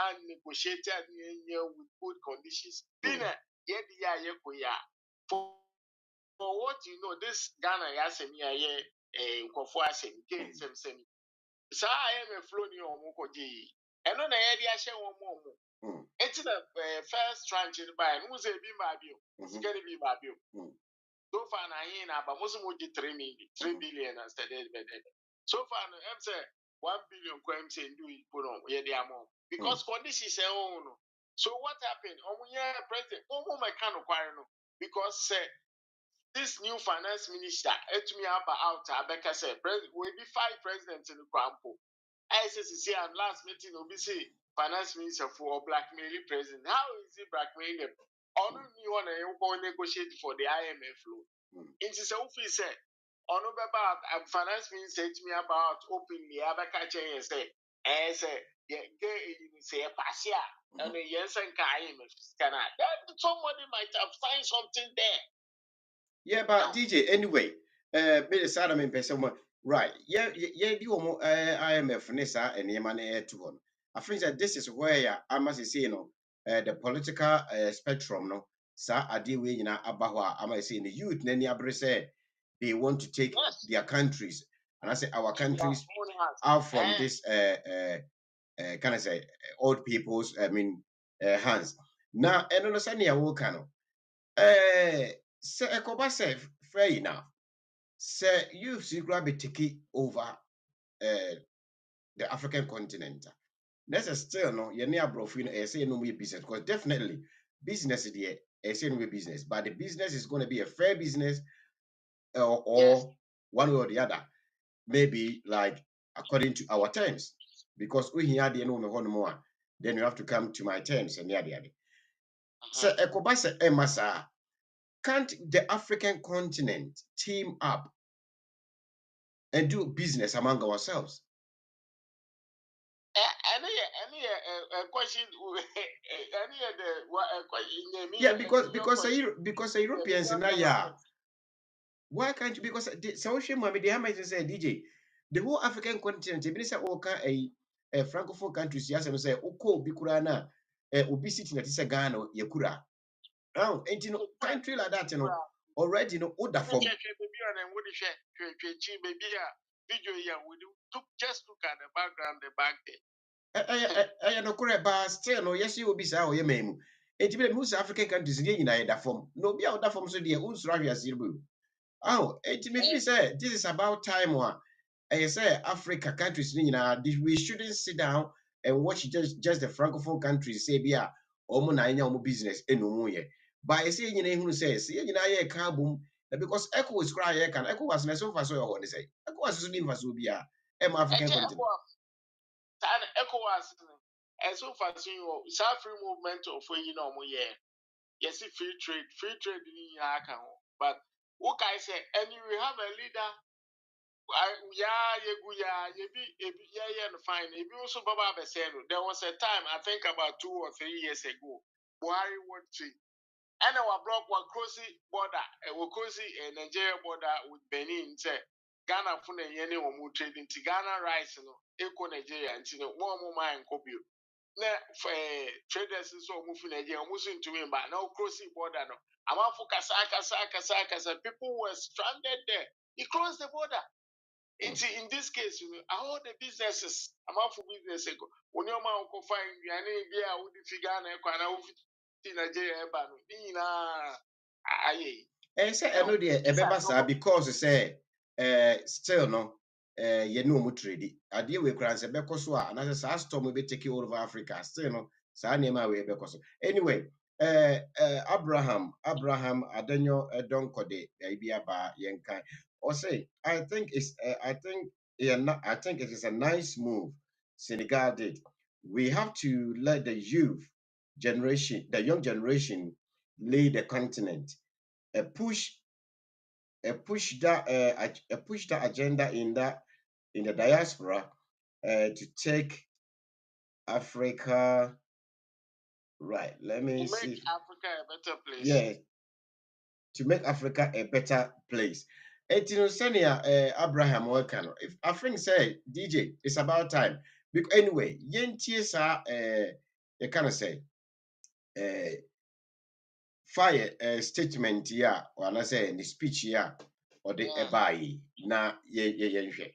And negotiated with good conditions. For what you know, this Ghana yasemi semi. So I am a floni or mokoji. And on the area share one more. It's the first tranche by who's a bimabio. It's going to be babio. So far, I ain't about most of 3 billion and started. So far, I'm saying 1 billion coins and do it put on where they are more. Because conditions are own. So what happened? President, my kind of because this new finance minister, me out, Abeka said, will be 5 presidents in the Crampo. ISSC and last meeting, obviously, finance minister for blackmailing president. How is he blackmailing them? Only you want to negotiate for the IMF loan. It is a said, on about finance minister to me about openly Abeka and say, say a passia. And yes, and IMF cannot. Somebody might have signed something there. Yeah, but DJ, anyway, me sad I'm in person. Right. Yeah, you IMF Nessa and Yemane to one. I think that this is where I must say, the political spectrum, no, sa adi we abawa, I might say in the youth, Nany Abre said they want to take their countries. And I say our countries out from this can I say old people's hands. Now, and understand ya will kind say Ekoba say fair enough. Say you see grab a ticket over the African continent. That's still no, you're near brofin, I say no more business because definitely business is the I say no more business, but the business is going to be a fair business or one way or the other, maybe like according to our terms. Because we here the no more, then you have to come to my terms and the other. So Ekoba say Emasa. Can't the African continent team up and do business among ourselves? Question. Yeah, because the Europeans now, yeah. Why can't you? Because the social media, they might say DJ, the whole African continent, even say a francophone countries, yes, and say Oko Bikurana, obesity that is a Ghana, Yakura. Now, and you know, country like that, you know, already you know, order from. Just look at the background, the back there. I know correct, but still no, yes, you will be so your memo. It will most African countries in that form. No, be out that form so dear, who's right as you. Oh, it may be said this is about time one. I say Africa countries, we shouldn't sit down and watch just the francophone countries say, "Be a omo business enomuye." But I say, who says, "Yeah, carbon." Because Echo is crying, Echo was not so far so. I want to say, Echo was soon for so be a African continent. ECOWAS, and so far, South free movement of yes, free trade in Yaka. But what I say, and you have a leader. Fine. If you also Baba Beseno, there was a time, I think about 2 or 3 years ago, Buhari went to and our block was crossing border, crossing a Nigeria border with Benin. Say Ghana fune yene or more trading to Ghana rice, eco Nigeria, and more mine copy. Traders is so moving Nigeria, moving to him, but now crossing border. No, I'm out for Kasaka. People were stranded there. He crossed the border. In this case, all the businesses, I'm out for business. When your man can find you, and I would figure out Nigeria, and say I know the because say still no you know mu trade idea we kran say beko so and as say storm we be taking all over Africa still no sa name we beko so anyway Abraham Adanyo Donkode bi aba yenkan or say I think it is a nice move Senegal did. We have to let the youth generation, the young generation, lead the continent, a push that agenda in the diaspora to take Africa right. Let me To make see. Africa a better place. Yeah, to make Africa a better place. Abraham Welkano. If I think say DJ, it's about time. Because anyway, yenties are you kind of say fire statement here, or I say in the speech here, or the Yeah. ebai na ye.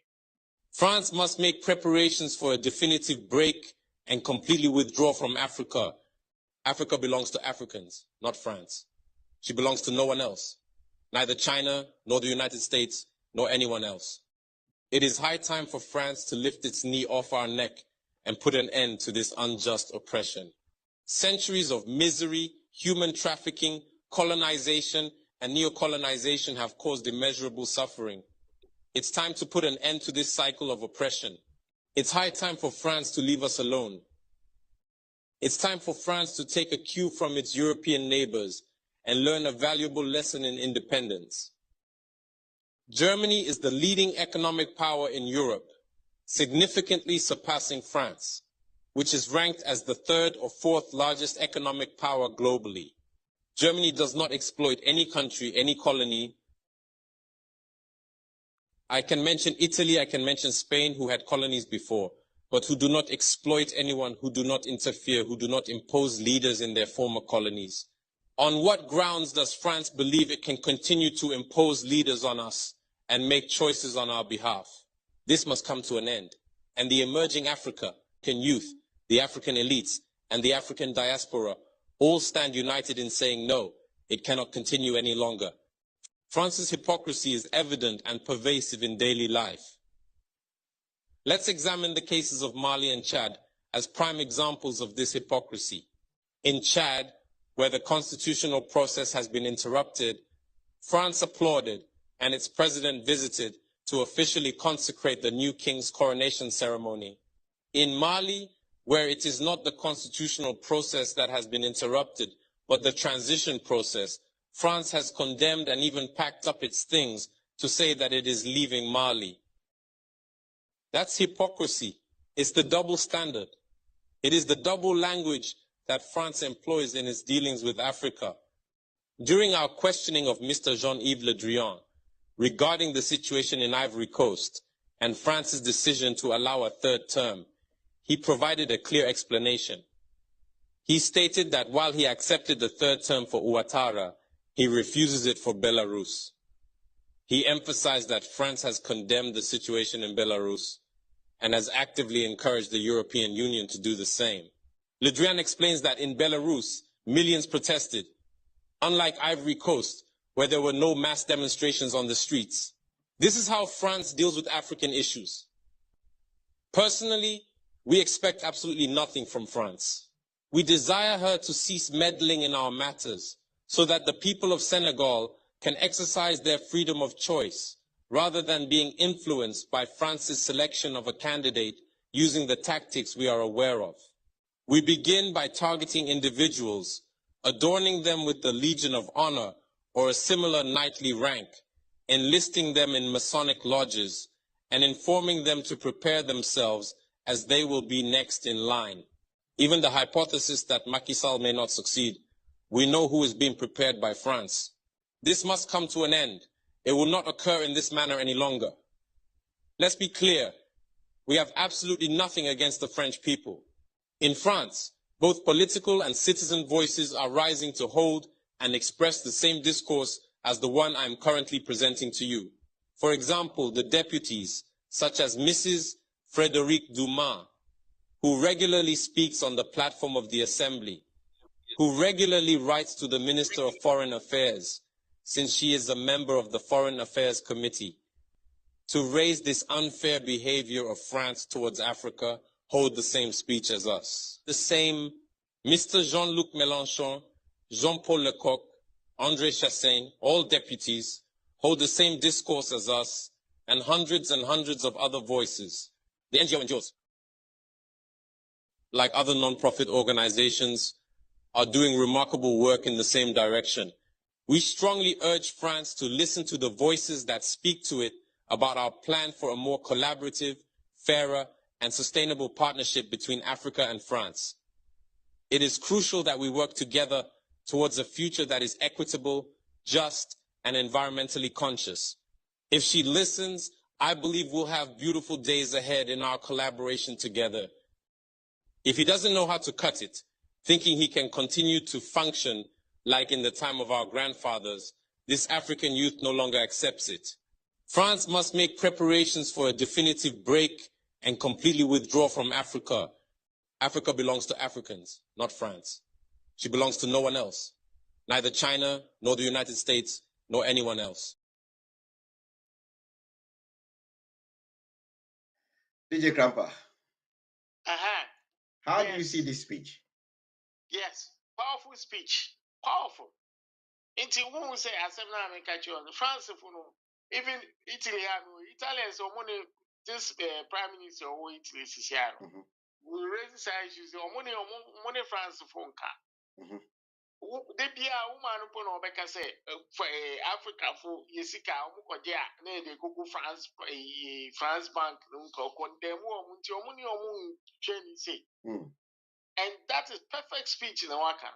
France must make preparations for a definitive break and completely withdraw from Africa. Africa belongs to Africans, not France. She belongs to no one else, neither China, nor the United States, nor anyone else. It is high time for France to lift its knee off our neck and put an end to this unjust oppression. Centuries of misery, human trafficking, colonization, and neocolonization have caused immeasurable suffering. It's time to put an end to this cycle of oppression. It's high time for France to leave us alone. It's time for France to take a cue from its European neighbors and learn a valuable lesson in independence. Germany is the leading economic power in Europe, significantly surpassing France, which is ranked as the third or fourth largest economic power globally. Germany does not exploit any country, any colony. I can mention Italy, I can mention Spain, who had colonies before, but who do not exploit anyone, who do not interfere, who do not impose leaders in their former colonies. On what grounds does France believe it can continue to impose leaders on us and make choices on our behalf? This must come to an end. And the emerging African youth, the African elites, and the African diaspora all stand united in saying no, it cannot continue any longer. France's hypocrisy is evident and pervasive in daily life. Let's examine the cases of Mali and Chad as prime examples of this hypocrisy. In Chad, where the constitutional process has been interrupted, France applauded and its president visited to officially consecrate the new king's coronation ceremony. In Mali, where it is not the constitutional process that has been interrupted, but the transition process, France has condemned and even packed up its things to say that it is leaving Mali. That's hypocrisy. It's the double standard. It is the double language that France employs in its dealings with Africa. During our questioning of Mr. Jean-Yves Le Drian regarding the situation in Ivory Coast and France's decision to allow a third term, he provided a clear explanation. He stated that while he accepted the third term for Ouattara, he refuses it for Belarus. He emphasized that France has condemned the situation in Belarus and has actively encouraged the European Union to do the same. Le Drian explains that in Belarus, millions protested, unlike Ivory Coast, where there were no mass demonstrations on the streets. This is how France deals with African issues. Personally, we expect absolutely nothing from France. We desire her to cease meddling in our matters so that the people of Senegal can exercise their freedom of choice rather than being influenced by France's selection of a candidate using the tactics we are aware of. We begin by targeting individuals, adorning them with the Legion of Honor or a similar knightly rank, enlisting them in Masonic lodges, and informing them to prepare themselves as they will be next in line. Even the hypothesis that Macky Sall may not succeed, we know who is being prepared by France. This must come to an end. It will not occur in this manner any longer. Let's be clear. We have absolutely nothing against the French people. In France, both political and citizen voices are rising to hold and express the same discourse as the one I am currently presenting to you. For example, the deputies, such as Mrs. Frédérique Dumas, who regularly speaks on the platform of the Assembly, who regularly writes to the Minister of Foreign Affairs, since she is a member of the Foreign Affairs Committee, to raise this unfair behavior of France towards Africa, hold the same speech as us. The same Mr. Jean-Luc Mélenchon, Jean-Paul Lecoq, André Chassaigne, all deputies, hold the same discourse as us, and hundreds of other voices. The NGOs, like other non-profit organizations, are doing remarkable work in the same direction. We strongly urge France to listen to the voices that speak to it about our plan for a more collaborative, fairer, and sustainable partnership between Africa and France. It is crucial that we work together towards a future that is equitable, just, and environmentally conscious. If she listens, I believe we'll have beautiful days ahead in our collaboration together. If he doesn't know how to cut it, thinking he can continue to function like in the time of our grandfathers, this African youth no longer accepts it. France must make preparations for a definitive break and completely withdraw from Africa. Africa belongs to Africans, not France. She belongs to no one else, neither China, nor the United States, nor anyone else. DJ Cramper, how do you Yes. see this speech? Yes, powerful speech, powerful. Until who will say, as I'm catch you on France, even Italy, Italians, or money, this prime minister or Italy, Mhm. we raise the issues, or money France phone car. Mhm. They be a woman upon Obeka say, for Africa for Yesika, Mukodia, they go France, France Bank, condemn money or moon, Jenny say. And that is perfect speech in the Waka.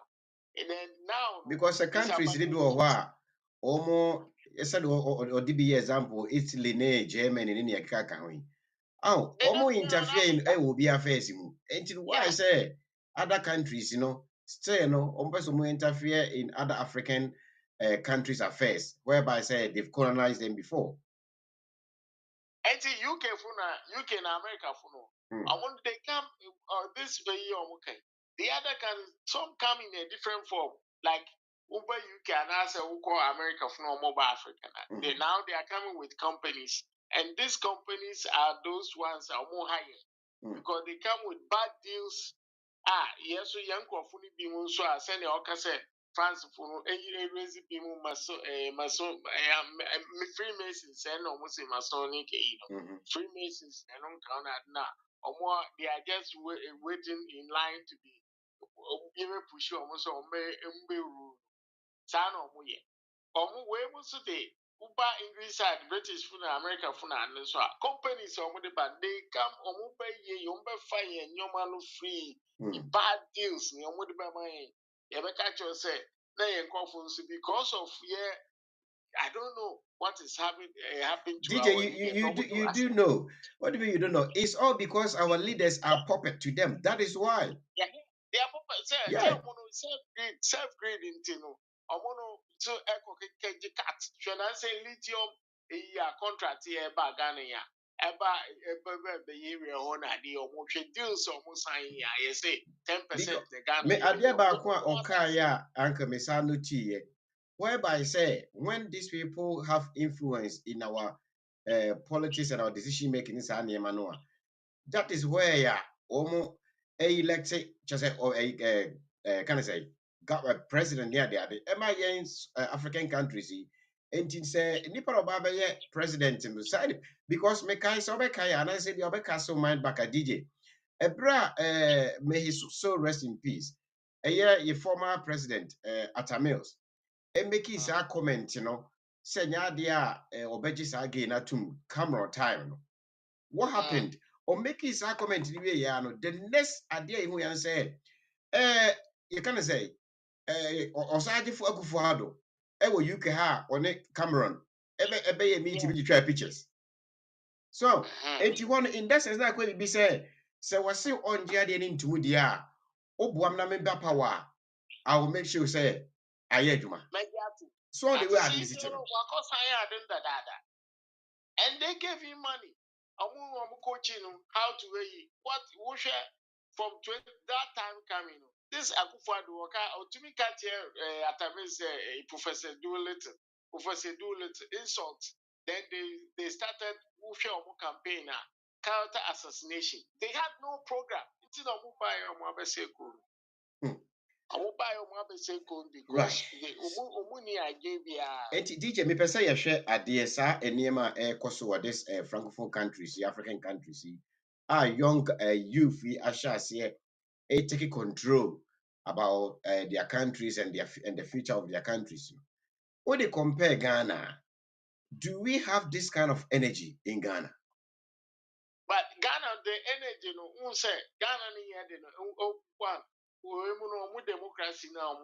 And then now, Because the countries they do a almost said or DB example, Italy, Germany, in your caca. Oh, almost interfere in will be affairs. And why I say other countries, still, almost interfere in other African countries' affairs, whereby say they've colonized them before. And UK UK and America I want they come this way okay. The other some come in a different form, like Uber UK and I say we call America mobile Africa. They are coming with companies, and these companies are those ones are more higher because they come with bad deals. Yes, so young Kofuni Bimu so I send the Okase France for raise Bimu Freemasons and almost Masonic, Freemasons and on count now. Or more, they are just waiting in line to be given push almost on rule. San or Muye. Or more, where was the Uber English side, British food, American food, and so companies or more, but they come or move by ye, yumber fire, and your man free bad deals, your mother by my. You ever catch yourself? They because of I don't know what is happening to DJ, you do know. What do you mean you don't know? It's all because our leaders are puppet to them. That is why. Yeah, they are puppet. Yeah. Self-grading, so echo cat. Should I say lithium? Contract here, Ghana, the area on idea or deals almost sign. I say 10% the Ghana. Me idea about Okaya Uncle Mesano T. Whereby say when these people have influence in our politics and our decision making in Sanya that is where almost let's say just or can I say got a president near there the MIN's African countries and say nipa obaba president in the side because me kai so be kai and I say the obeka so mind back a DJ Ebra may his soul rest in peace a year your former president Atamils and make his comment say nya dia obeji again atum camera time what happened or make his comment in the way the next idea you say you can say Osaji for Akufo-Addo UK ha on Cameron ebe meeting to try pictures so if you want in that sense that could be said so was still on the idea into the obuam na member power I will make sure say ayeduma so the way I visit and they gave him money. Coaching him how to what from that time coming. This Akufo-Addo to me can't hear Professor Doolittle insult. Then they started campaign counter assassination. They had no program. It's not because DJ me pesa ya share adie sa enema koso this francophone countries, African countries young youth ashase take control about their countries and the future of their countries. When they compare Ghana, do we have this kind of energy in Ghana? But Ghana, the energy, no, who say Ghana, one, we democracy now,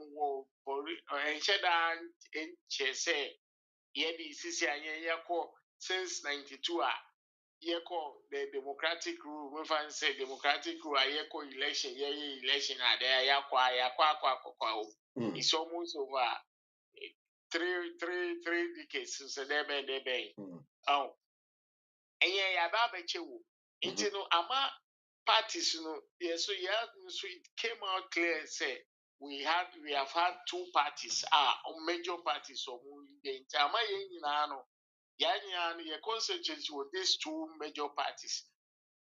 for and cheddar and say, yedi sisi yeko since 92 yeko the democratic rule we fan say democratic rule yeko election election there yakwa it's almost over three decades so there be oh enye ya ba be chewo nti no ama parties no yes so yeah so it came out clear say we have had two parties major parties so we ama yen nyina no your constituency with these two major parties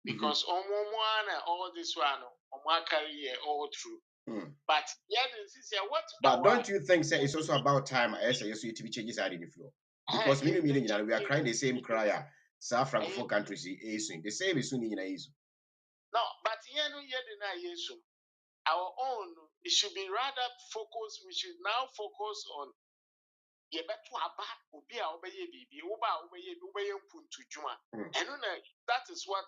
because all this one carry all through. But But don't you think say it's also about time I say you to be changes out in the floor? Because we are crying the same cry. South Francophone countries is the same is soon in No, but our own it should be rather focused. We should now focus on yebeto aba obi a obeye bibi oba obeye mpuntu djuma and that is what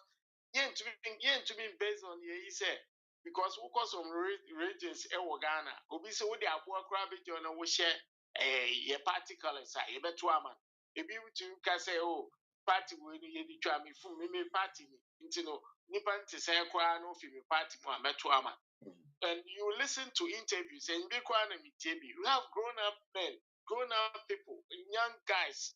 yen to be based on ye say because we cause some regions e Ghana obi say we dey abo akra be jo na wo share ye party colors yebeto ama ebi to ka say oh party we ni ye di twa me fu me party ni nti no nipa nti say kwa no fi me party mo ameto ama. And you listen to interviews and you have grown up men, grown up people, young guys,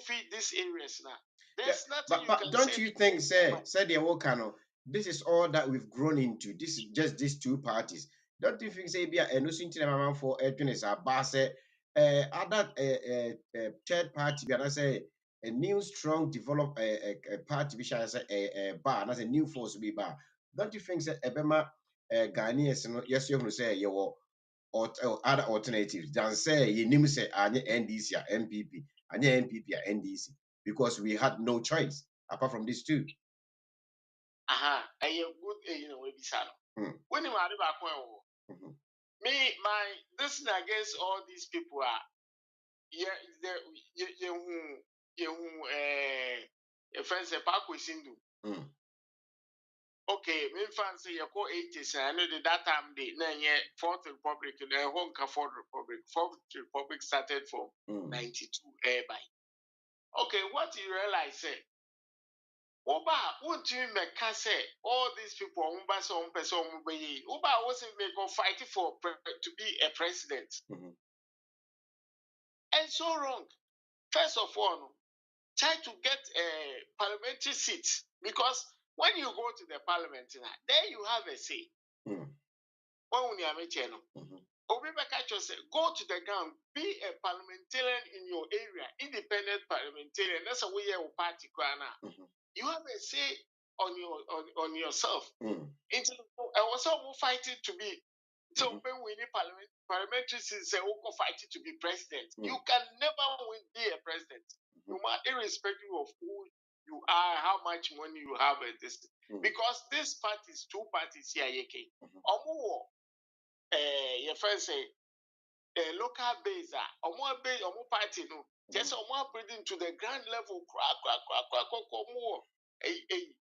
feed these areas now. There's nothing but don't you think, say the Wokano, this is all that we've grown into? This is just these two parties. Don't you think, say, be a no sinti for Edwin's Abase, other third party, and I say a new strong developed party, which I say a bar, as a new force be bar. Don't you think, say, Ebema Ghanaians, yes, you say you or other alternatives than say you name say NDC or MPP and MPP or NDC because we had no choice apart from these two. A good we be when you are me this is against all these people are friends okay, me fancy you call 80s. I know that time the Fourth Republic, the Hong Fourth Republic. Fourth Republic started from 92 by. Okay, what you realize say? Oba, won't you make say all these people Oba wasn't make fighting for to be a president. And so wrong. First of all, try to get a parliamentary seat because when you go to the parliament, there you have a say. When you are making go to the ground, be a parliamentarian in your area, independent parliamentarian. That's a way your party you have a say on yourself. I was almost fighting to be so when we need parliamentary seats, fighting to be president. You can never be a president, no matter irrespective of who you are, how much money you have at this. Because this parties, two parties here, your friends say local base, omo party no, just omo breathing to the grand level,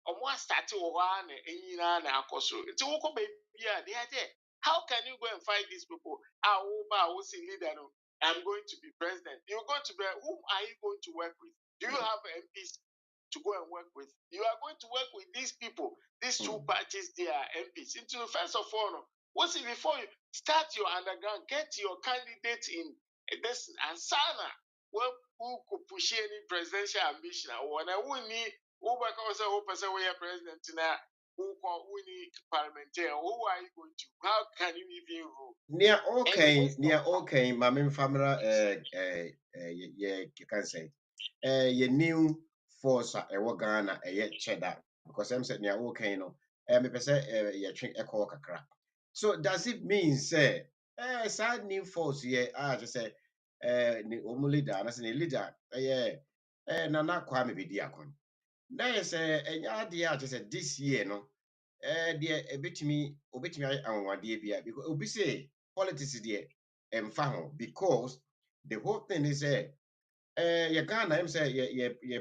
omo start one na akoso. It's woko baby, they are there. How can you go and fight these people? Leader no, I'm going to be president. You're going to be whom are you going to work with? Do you have MPs to go and work with? You are going to work with these people, these two parties, they are MPs. Into first of all, before you start your underground, get your candidate in this and Sana who could push any presidential ambition. When I won't need who person we are president now. Who need parliamentarian? Who are you going to? How can you even rule? Near okay, Mammy Famra, you can say, your new force at Ghana, cheddar, because I'm saying, near okay, no, me say, you drink a coca crap. So does it mean, say, sad new force here, I just say, leader, and as a leader, Nana Kwame be diakon. Now, say, and yeah, just said this year, no. deɛ obetumi anwadeɛ bia because obi say politics deɛ ɛmfa ho because the whole thing is yɛ Ghana ɛm sɛ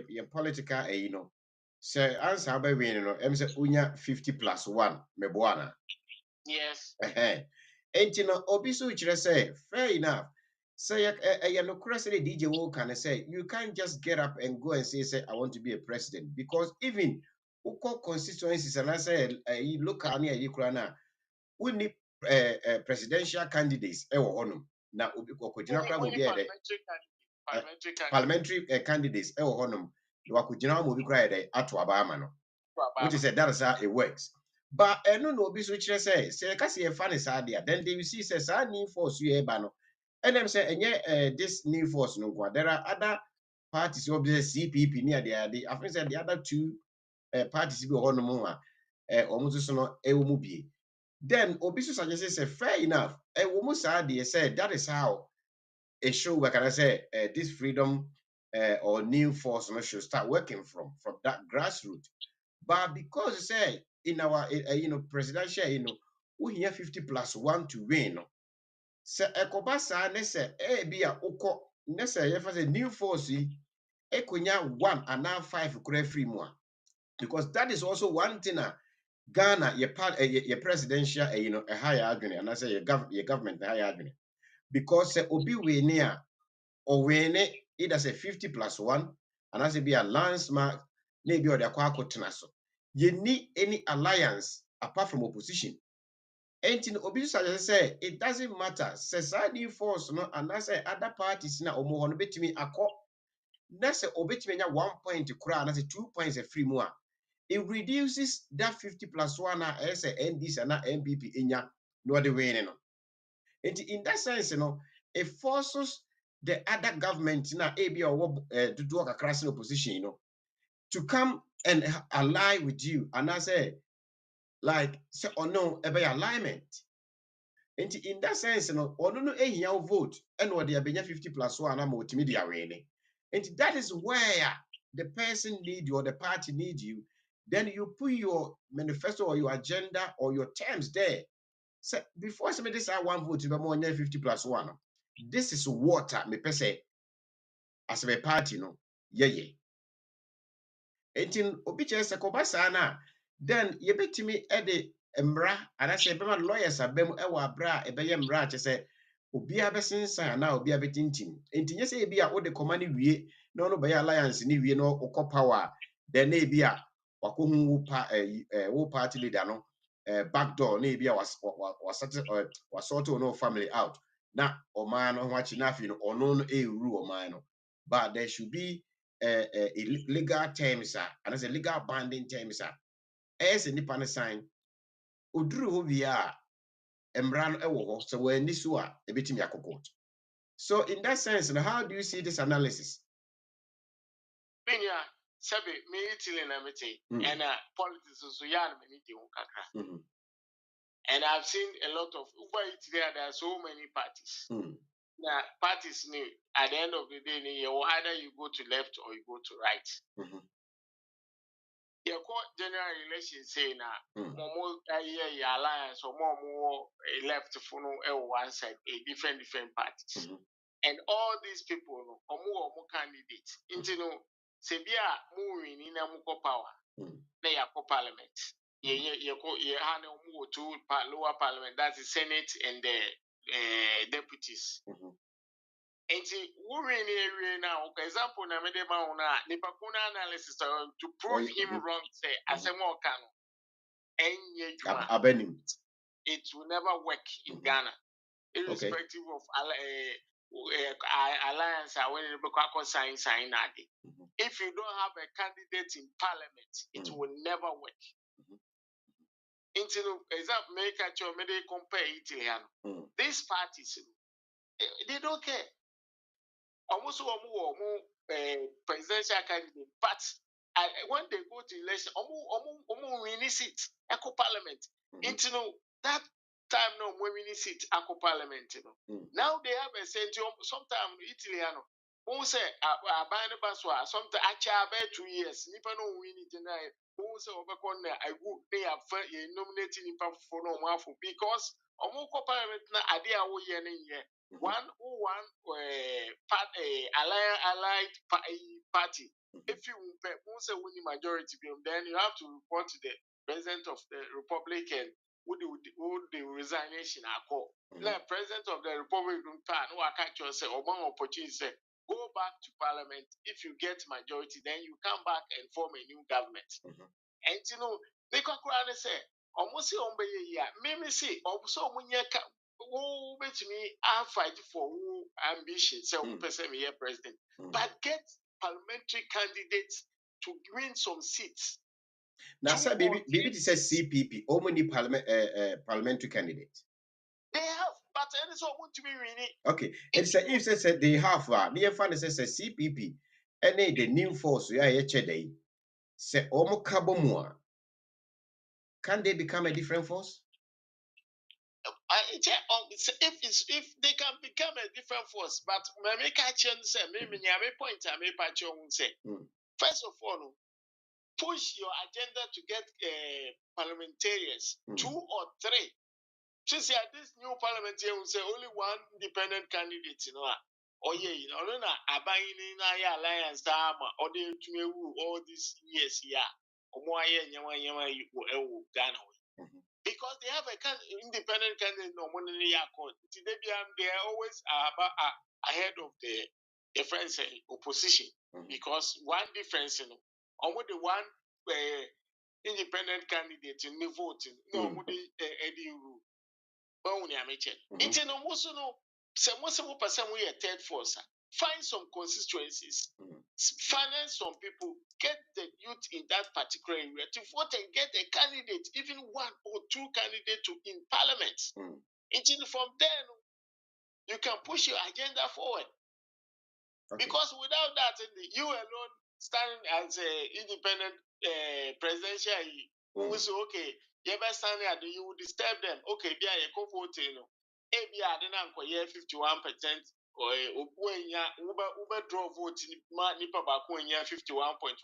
yɛ political you know sɛ ansa bɛwin no ɛm sɛ unya 50+1 mɛboa na Yes. enti no obi so kyerɛ sɛ fair enough sɛ ɛyɛ nokorɛ sɛ DJ wo can say you can't just get up and go and say I want to be a president because even wokɔ constituencies and I say local ne ayi kora na wonni presidential candidates ɛwɔ hɔnom na obi kɔkɔgyina kora ma obi yɛ dɛ parliamentary candidates ɛwɔ hɔnom na wakɔgyina ma obi kora yɛ dɛ ato aba ama no which is that is how it works. But no obi so kyerɛ sɛ yɛka sɛ yɛfa ne saa deɛ then they will see sɛ saa new force yɛ ɛba no ɛnam sɛ ɛnyɛ this new force no nkoa there are other parties of the CPP ne ade I think sɛ the other two parties bi wɔ hɔnom a ɔmo nso so no ɛwɔ mu bie then obi so suggest sɛ fair enough ɛwɔ mu saa deɛ sɛ that is how a show where can I say this freedom or new force no should start working from that grassroots. But because you say in our presidential we have 50+1 to win. So ekobasa ne say be a oko ne say you say new force ekonya 1 and now 5 kura free more. Because that is also one thing Ghana your part your presidential a higher argument and I say your government a higher argument. Because obi we near or win it either say 50+1 and as be a landmark maybe or the kwakotena so. You need any alliance apart from opposition. Anything obi say it doesn't matter. Say force no and I say other parties na omo hono betimi akọ. Na say obetimi nya 1 point kura na say 2 points a free more. It reduces that 50+1 na say NDC and MPP enya no the winning no. In that sense, it forces the other government na AB or to do a crass opposition, to come and ally with you. And I say, like, say, or no, a alignment. And in that sense, or no, a vote, and what they are 50+1, I'm multimedia winning. And that is where the person need you or the party need you. Then you put your manifesto or your agenda or your terms there. So before somebody say 1 vote, you more than 50+1. This is water, me per se, as a party, yeah. Etin obi chere se koba sana then ye betimi e de mbra ana se be ma lawyers abem e wa abra e be ye mbra che se obi abesensan na obi abetintim enti nye se e bi a wo de koma ne wie na no be alliance ne wie no ukọ power then e bi a wakohu wo party leader no backdoor na e bi a was sort no family out na oman no ho achi na afi no ono no e ru oman no but there should be legal terms and as a legal binding terms as a nipa sign oduru ho bia emra no ewo ho so we ni so a ebetimi akoko. So in that sense, how do you see this analysis? Menya sabe me itile na mete and politics so ya na me di kakra. And I've seen a lot of over it there are so many parties. Now, parties at the end of the day, either you go to left or you go to right. Your general election say now, more alliance or more left for one side, a different parties. And all these people, or more candidates, into Sebia moving in a muko power, they are parliament. You have two lower parliament, that's the Senate and the deputies. And we're in area now. For example, na mede ma una nipa kuna analysis to prove him wrong. Say as a more canon, it will never work in Ghana, irrespective of alliance. When you sign that. If you don't have a candidate in parliament, it will never work. Until example, make a show, may they compare Italian. These parties, they don't care. Almost presidential candidate, but when they go to election, win seat, echo parliament. Until that time, no, when we need seat, echo parliament. Now they have a century. Sometimes Italian. who say a band baswa something actually 2 years nipa no win it na who say obekon na agu they have nominating nipa for no mafo because omo ko parliament na ade a wo ye ne ye one allied party if you who say win the majority then you have to report to the president of the republican who the resignation call. The president of the republic no catch yourself or one opportunity say go back to parliament. If you get majority, then you come back and form a new government. And you know, they can say, almost say on yeah, maybe say, also when you who bet me I fight for who ambition, say who person me president, but get parliamentary candidates to win some seats. Now, sir, baby, it says CPP, how many parliamentary candidates? They have, but any so want to be really. Okay, it's a if they said they have near fund says CPP, and the new force we are yesterday. Say Omo Kabomua. Can they become a different force? If they can become a different force, but me catch say me point I me patch say. First of all, push your agenda to get parliamentarians, 2 or 3. Since this new parliamentarian will say only one independent candidate, you know. Oh yeah, you know, no, abaying in alliance or they all these years, yeah. Because they have a independent candidate no money they are always ahead of the friends opposition. Because one difference, you know, almost the one independent candidate in the voting, no Eddie rule. It's no most no some person we a third force. Find some constituencies, finance some people, get the youth in that particular area to vote and get a candidate, even 1 or 2 candidates in parliament. Until from then you can push your agenda forward. Okay. Because without that, you alone standing as an independent presidential, who will say, okay, you ever stand there, you will disturb them. Okay, they are a vote, you know. Maybe I didn't 51%. Or Uber draw vote nipa baako nya 51.1%.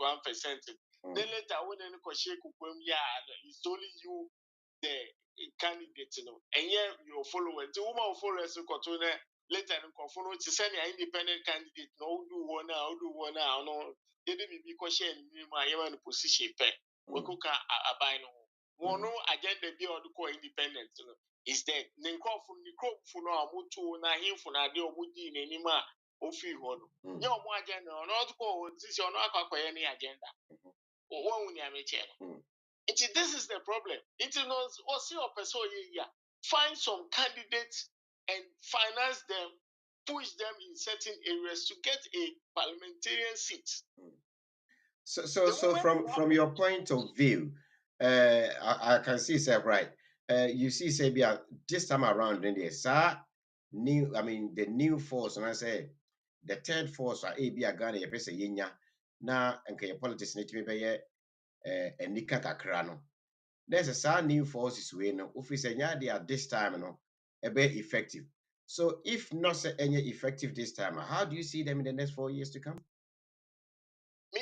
Then later when any question it's only you the candidate, you know, and yeah, your followers. The woman followers later and follow to send an independent candidate. No, do one now, no, they didn't be question in my position. We could abide no one agenda be or the co independent. Is that Ninko from the crop for no mutu na him for na deal would in any ma of free one. No more agenda or not go this or not any agenda. Or one when you are channel. This is the problem. It knows or see or person find some candidates and finance them, push them in certain areas to get a parliamentarian seat. So from your point of view, I can see say right. You see, say this time around in the the new force, and I say the third force are a Ghana you say yinya na nke politics need to be a nika kakrano. There's a sad new forces we no office at this time no a bit effective. So if not say any effective this time, how do you see them in the next 4 years to come? I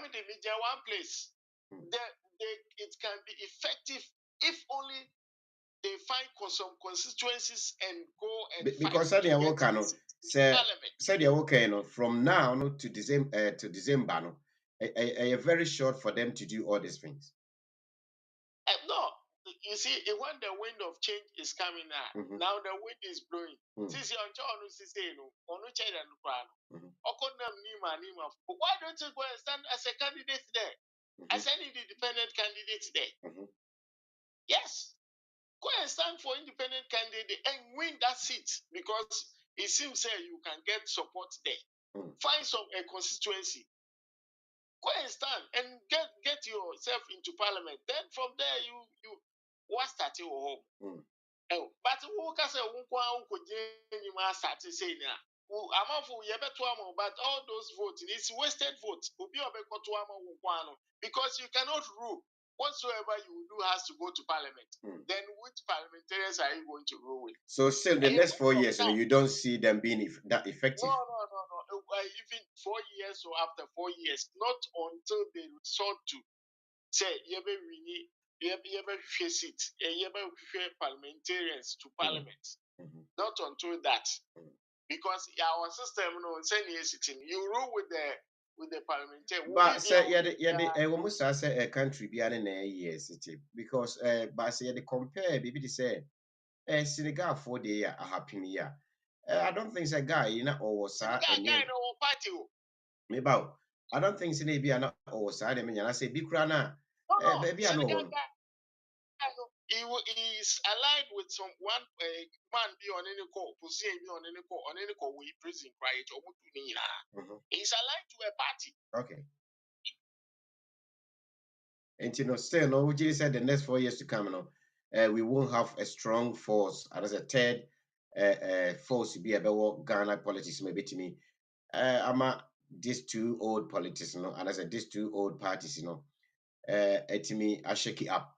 mean, the media one place. It can be effective if only they find some constituencies and go and because they are working said they're working from now to December no, a very short for them to do all these things. No, you see, when the wind of change is coming now, now the wind is blowing. Since you're on why don't you go and stand as a candidate there? As an independent candidate there? Yes. Go and stand for independent candidate and win that seat because it seems you can get support there. Find some constituency. Go and stand and get yourself into parliament. Then from there you what start your home. But who can say start saying but all those votes it's wasted votes because you cannot rule. whatsoever you do has to go to parliament. Then which parliamentarians are you going to rule with? So still the next 4 years, you don't see them being that effective. No. Even 4 years or after 4 years, not until they resort to say face it, parliamentarians to parliament. Not until that. Because our system, sitting, you rule with the parliamentarian. But say almost as a country be an years because but say the compare maybe they say Senegal 4 day a happy year. I don't think it's a guy in or sa party. Maybe I don't think it's be an or side. I mean, I say Bikrana. Baby, I know. He is allied with some one man be on any call, position be on any call we prison right or he's allied to a party. Okay. And still no, we said the next 4 years to come, we won't have a strong force as a third force to be about Ghana politics maybe to me. I'm these two old politics, and as these two old parties, to me, I shake it up.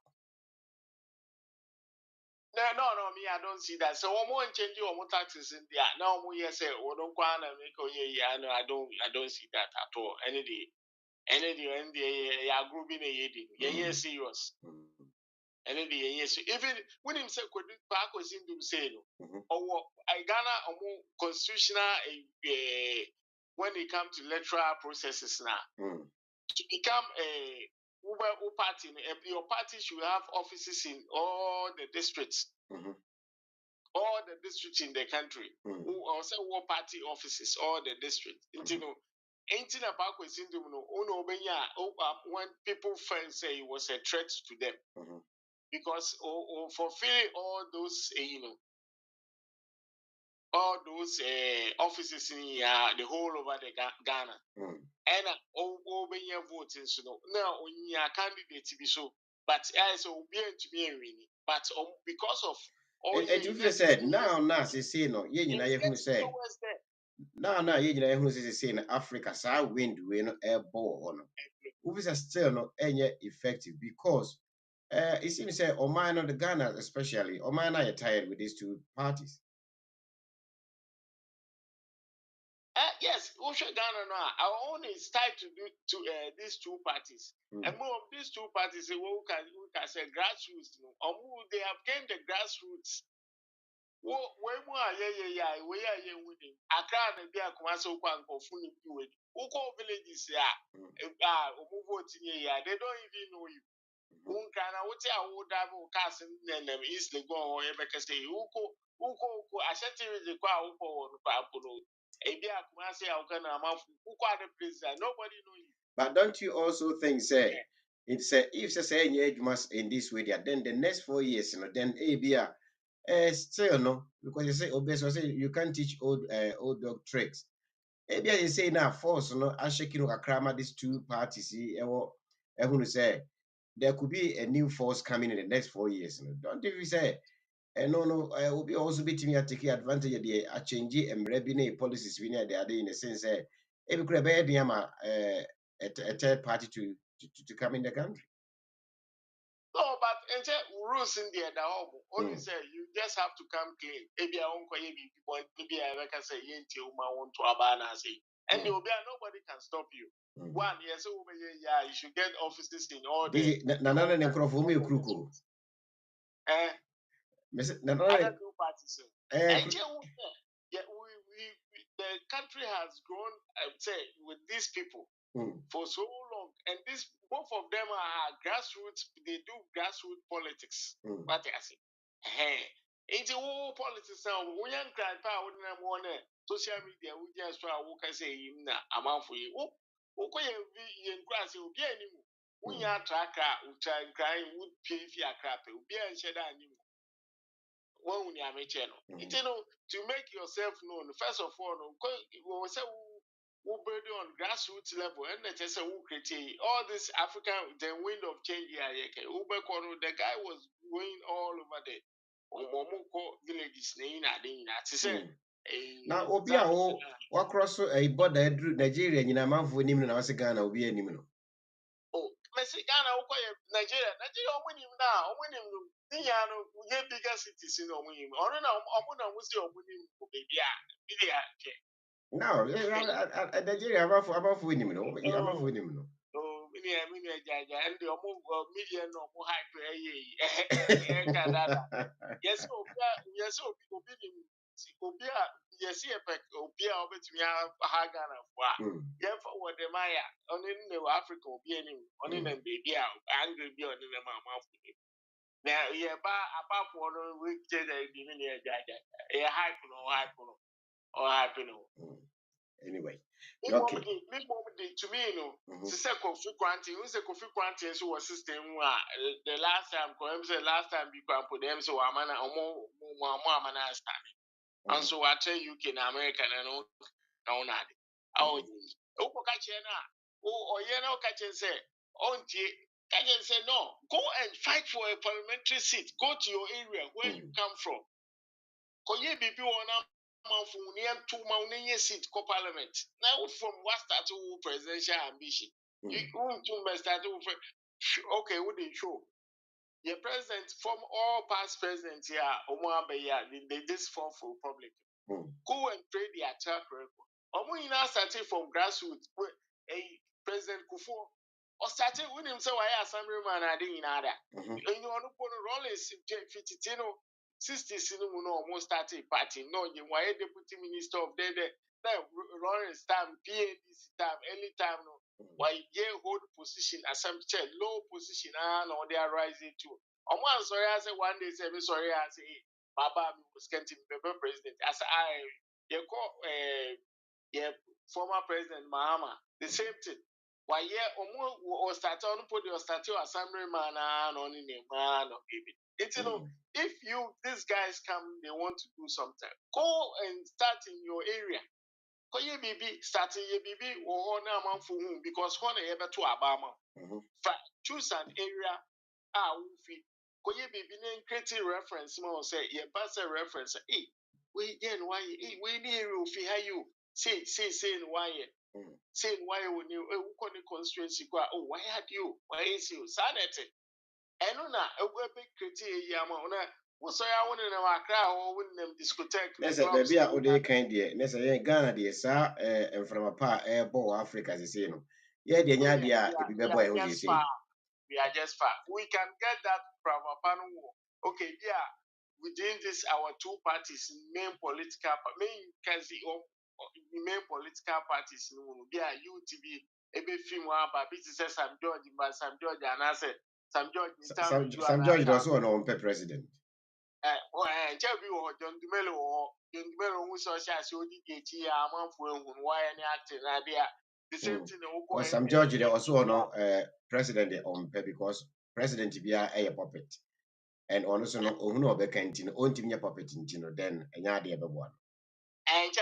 No, me, I don't see that. So, more changing more taxes in there. Now, we say, oh, don't go and make no, I don't see that at all. Any day, grouping a serious. Any day, yes. Even when him say, could back was in to say, or I Ghana a more constitutional, when it comes to electoral processes now, to become a Uber party, your party should have offices in all the districts, all the districts in the country, who also war party offices, all the districts. Anything about when people felt say it was a threat to them, because fulfilling all those, all those offices in the whole over the Ghana. And over voting, so now on your candidate to be so, but as obedient to me, but because of all and you said now, say no, who say now, who say in Africa, so wind we no air ball on. Who still not any effective because it seems say Oman or the Ghana especially, Oman are tired with these two parties. Yes, Ghana now. Our own is tied to these two parties, and more of these two parties, we can say grassroots. They have gained the grassroots. We are winning. Accra and be a commercial bank of fully doing. Uko villages they don't even know you. Unkana, what I would have cast in them is the go or ever say Uko, I said to the crowd for Papulo. Nobody knows. But don't you also think, say, it's if say age must in this way, then the next 4 years, then ABR still no, because you say obviously you can't teach old dog tricks. ABR you say now force I shaking a these two parties. Everyone say there could be a new force coming in the next 4 years. Don't you say? No, will be also be me taking advantage of the change and revenue policies we need there in the sense every could be a third party to come in the country. No, but rules in there that only say you just have to come clean. Maybe I won't call you people, maybe I can say want to abana say. And there will be nobody can stop you. One, yes, over here, you should get offices in all the other two parties. The country has grown, I would say, with these people for so long, and both of them are grassroots. They do grassroots politics. What I say? It's all politics now. We young grandpa wouldn't social media. We just try to say him now. I'm out for you. Who can be in grass? You'll be anymore. We are tracker. We try and cry. Would pay for your crap. You'll be a shed anymore. When we are making to make yourself known, first of all, we say we build on grassroots level, and let's say we create all this African, the wind of change here. The guy was going all over the villages. Now, Obia, what cross a border Nigeria in a month when him and Ghana will be any minute. Oh, Messi Ghana ukoye Nigeria omunim na omunim niya no ye bigger cities in omunim ono na omuna musi omunim ko baby a bidia ke No, Nigeria about winning, no, about winning, no. oh mini jaja and the media no mo hype eh Canada yes obia yes obia obetumi ha Ghana for yeah for what the Maya on in Africa obi any on in baby a angry be on in mama now yeah apart from we say that the mini jaja hype no or hype no. Anyway, Me okay. mom did to me, no. Sister Kofi Kwanti, who's a Kofi Kwanti, so was system. The last time, last time you can put them so I'm an Amana standing. And so I tell you, can American and all that. Oh, Okachena, or Yeno Kachin say, oh, Kachin say, no, go and fight for a parliamentary seat. Go to your area where you come from. Koye bibi wona manfo ni entu ma woni seat ko parliament na wo from what start to presidential ambition you want to start to okay we dey show the president from all past presidents here omo abeya they this form for public go and pray their track record omo ina started from grassroots president Kufo or started with himself why assemblyman ade ina da enyo no pono Rollins fititino 60s no almost started party. No, you were deputy minister of the Lawrence time, PNDC time, any time no. Why ye hold position as some low position and or they are rising too. On one sorry, I say one day say sorry, I say Baba was getting paper president. As I you call former president Mahama, the same thing. Why ye or start on put your statue assemblyman and on in a man or baby. It's if these guys come, they want to do something. Go and start in your area. Ko ye bibi starting ye bibi or na man for whom because one ever to Abama. Choose an area ufi. Ko ye bibi name create reference more say ye pass a reference. We then why we need ufi how you say why saying why when you the constituency go why had you why is you sanity eno na ebe kreti ya ma ona wo so ya woni na wakra wo woni na discotheque nese baby a ode kan de nese ye Ghana de sa enframa pa bo Africa se no ye de nya de a ebi bebo e ho je sei we are just far we can get that from Panu okay yeah within this our two parties main political main political parties no be a UTB ebe film aba bi say Sam George and I said Sam George does one on president. Chabi or John Dumelo who saw Shas Odi Amanfu why any acting idea. The same thing. Sam George they also no president on because president be a puppet. And also no who be canteen on team puppet in then anya de be one. And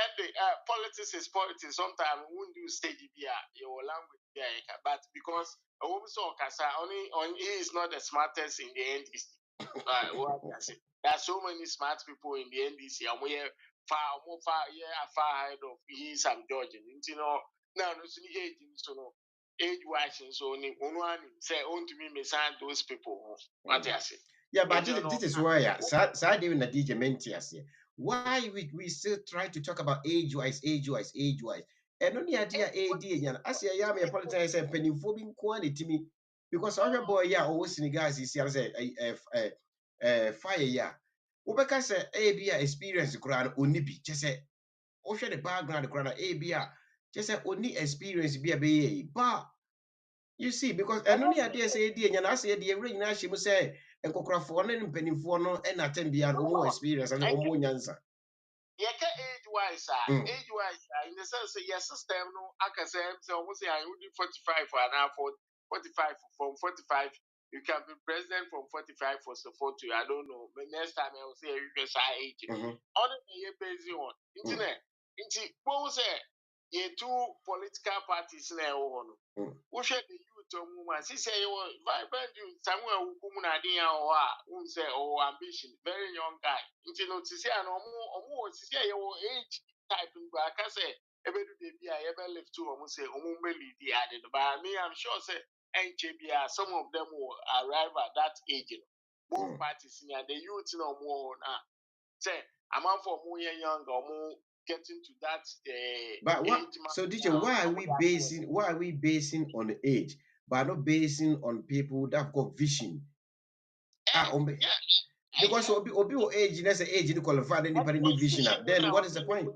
politics is politics. Sometimes we won't do stage beer your language beer, but because also he is not the smartest in the NDC. There are so many smart people in the NDC, and we are far ahead of Sam George. You know, now no age so age wise so only one say own to me sign those people. What I say. Yeah, but this is why side even the DJ Mentias here. Why we still try to talk about age-wise. And only idea AD, as I am a politician and penny phobing quantity me because other boy, yeah, always in the guys is fire, yeah. Ubeka say ABA experience the crown only be just say, Osha the background the crown ABA just say only experience be a but you see, because and only idea say and I say the ring now she must say and Cocrafo and pennyfo no and attend the more experience and more answer. Yeah, age-wise, in the sense that your system, no, I can say, almost I would do 45 for now for 45 from 45. You can be president from 45 for support to I don't know. But next time I will say you can say age. Honestly, you're busy on internet. What was it? You two political parties now. Who should the youth or woman? She say you vibrant you somewhere who come who say ambition, very young guy. You know to say an almost say your age type in I can say every day be I ever live to almost say the added. But me, I'm sure say NCBA, some of them will arrive at that age. Both parties in the youth no more now. Say, I'm out for more young or more getting to that But what? age. So, teacher, why are we basing on age, but not basing on people that have got vision? Yeah. Because obi age, that's the age you qualify anybody need vision. Then what is the point?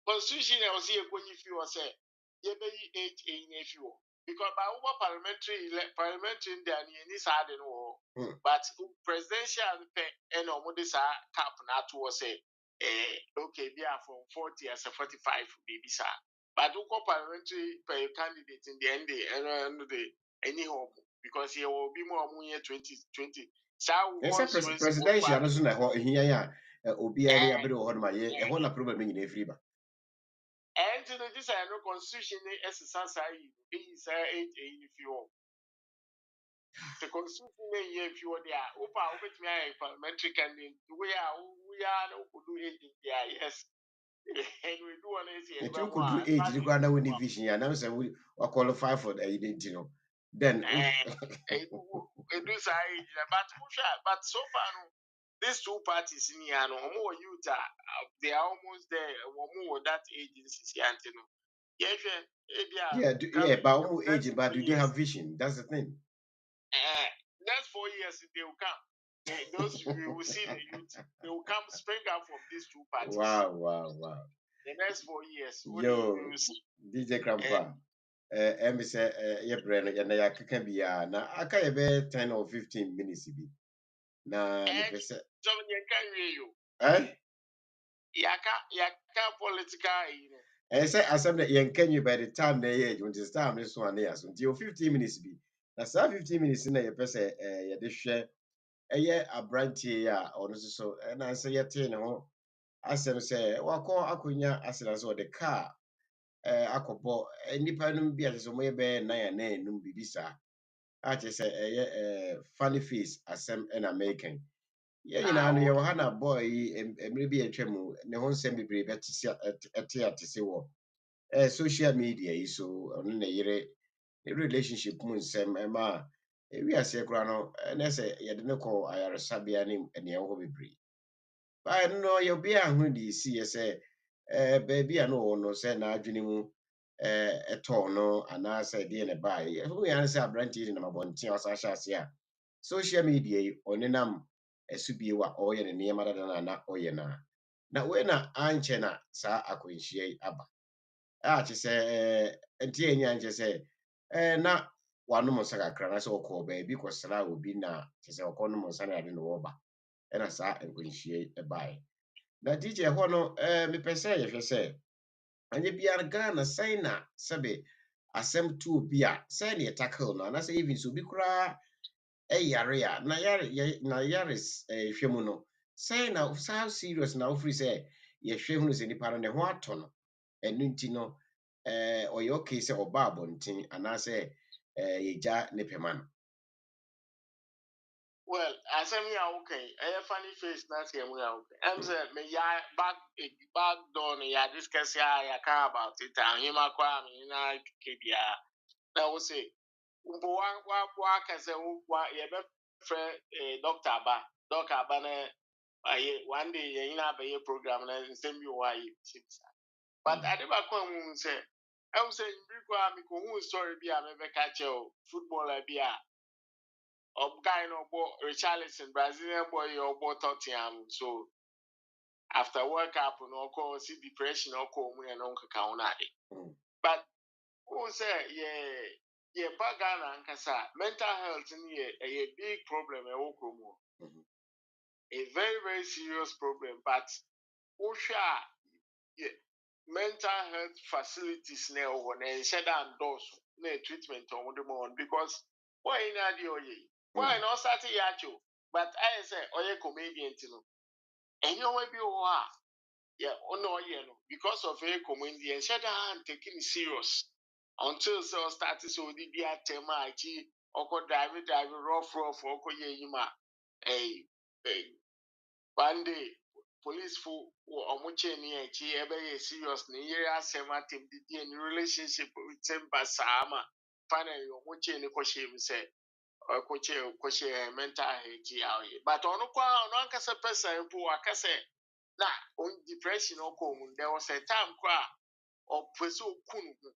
Constitution was here when you feel say you be age if you because by over parliamentary in there any side no but presidential and on this cap na to say okay be from 40 as a 45 baby sir but who parliamentary candidate in the end and the any hope because he will be more 2020 Presidential no so na ho ehia ya obi a ya bere ho no ma ye ho na problem nyina free ba. And to this I know constitution is is if you the constitution if you are there opa with me parliamentary candidate we are no could do it yes and we do on it If you could do age you go na we need vision ya na say we qualify for the identity no then it do say but so far no these two parties in here no more youth they are almost there more that agencies here no yeah, but almost age, but do they have vision? That's the thing. Next 4 years they will come. Those we will see the youth. They will come spring up from these two parties. Wow. The next 4 years. Yo, DJ Crampa. Em say your brain and ya can be na aka be 10 or 15 minutes bi. Na me pese. So you can hear you. Yaka political, you know. And say asem that yen can you by the time they age when this time this one here so until 15 minutes bi. Na sa 15 minutes na ye pese ye de hwe eye abrantie ya ono so na say ye te ne ho asem say wakọ akonya asena so the car akọbọ nipa no bi ase so mo ye be na ya na enum bibisa a che say funny face asem na American ye nyina no ye wo ha na boy emre bi etwa mu ne ho nsem bebre betisi atese wo social media yi so ono na yire relationship mu nsem ma ewi ase kura no na say ye de ne ko ayaresabia ne ne ho bebre ba no ye bi ahụ di si ye say baby a no wo no say na adwene mu eto no ana say de ne ba ye hu ya say abranti na mabonten o sa hyase a social media yi onenam esubie wa oye ne ne yamada na oye na we na anche na sa akwenhie yi aba a che say enti enya anche say na wanu mo saka kra na say okọ baby ko sra obi na che say okọ no mo saka na de no wo ba na sa akwenhie e bai na DJ hɔ no me pese ye hwɛ sɛ anye biara Ghana sɛn na sɛbe asɛm to obi a sɛn ne tackle no na sɛ even so bi kura yare a na yare hwɛ mu no sɛn na how serious na ofiri sɛ ye hwɛ hu sɛ nipa no ne ho atɔ no ɛnu nti no ɔyɛ okay sɛ ɔba abɔnten anaasɛ yɛgya ne pɛma no. Well, as I'm here, okay. I funny face, not here. Okay. I'm saying, me ya back door, ya discuss ya car about it. And him a kwam, you know, kibia. Now we say, wa kase wa ye be friend doctor ba na one day you know be program na same you why but I never come say I'm saying because me ko hu story bi a me be catch footballer bi a guy no Richarlison Brazilian boy or Tottenham so after World Cup no call see depression or call me and uncle count but who say yeah Bagana and Kasa mental health in a big problem a very very serious problem but Osha yeah mental health facilities now when they shut down doors no treatment on the moment because why in the why not start yacho but I say oye comedian no and you will be yeah no because of a comedian shut down taking it serious until so started so the be at tema or drive rough or yima hey one day police for omuche ni echi ebe ye serious ni yere asema tem di in relationship with them basama finally omuche ni kwashe mi say kwashe mental health ya but ono kwa ono ankasa person po akase na on depression oko mu there was a time kwa o pese okunu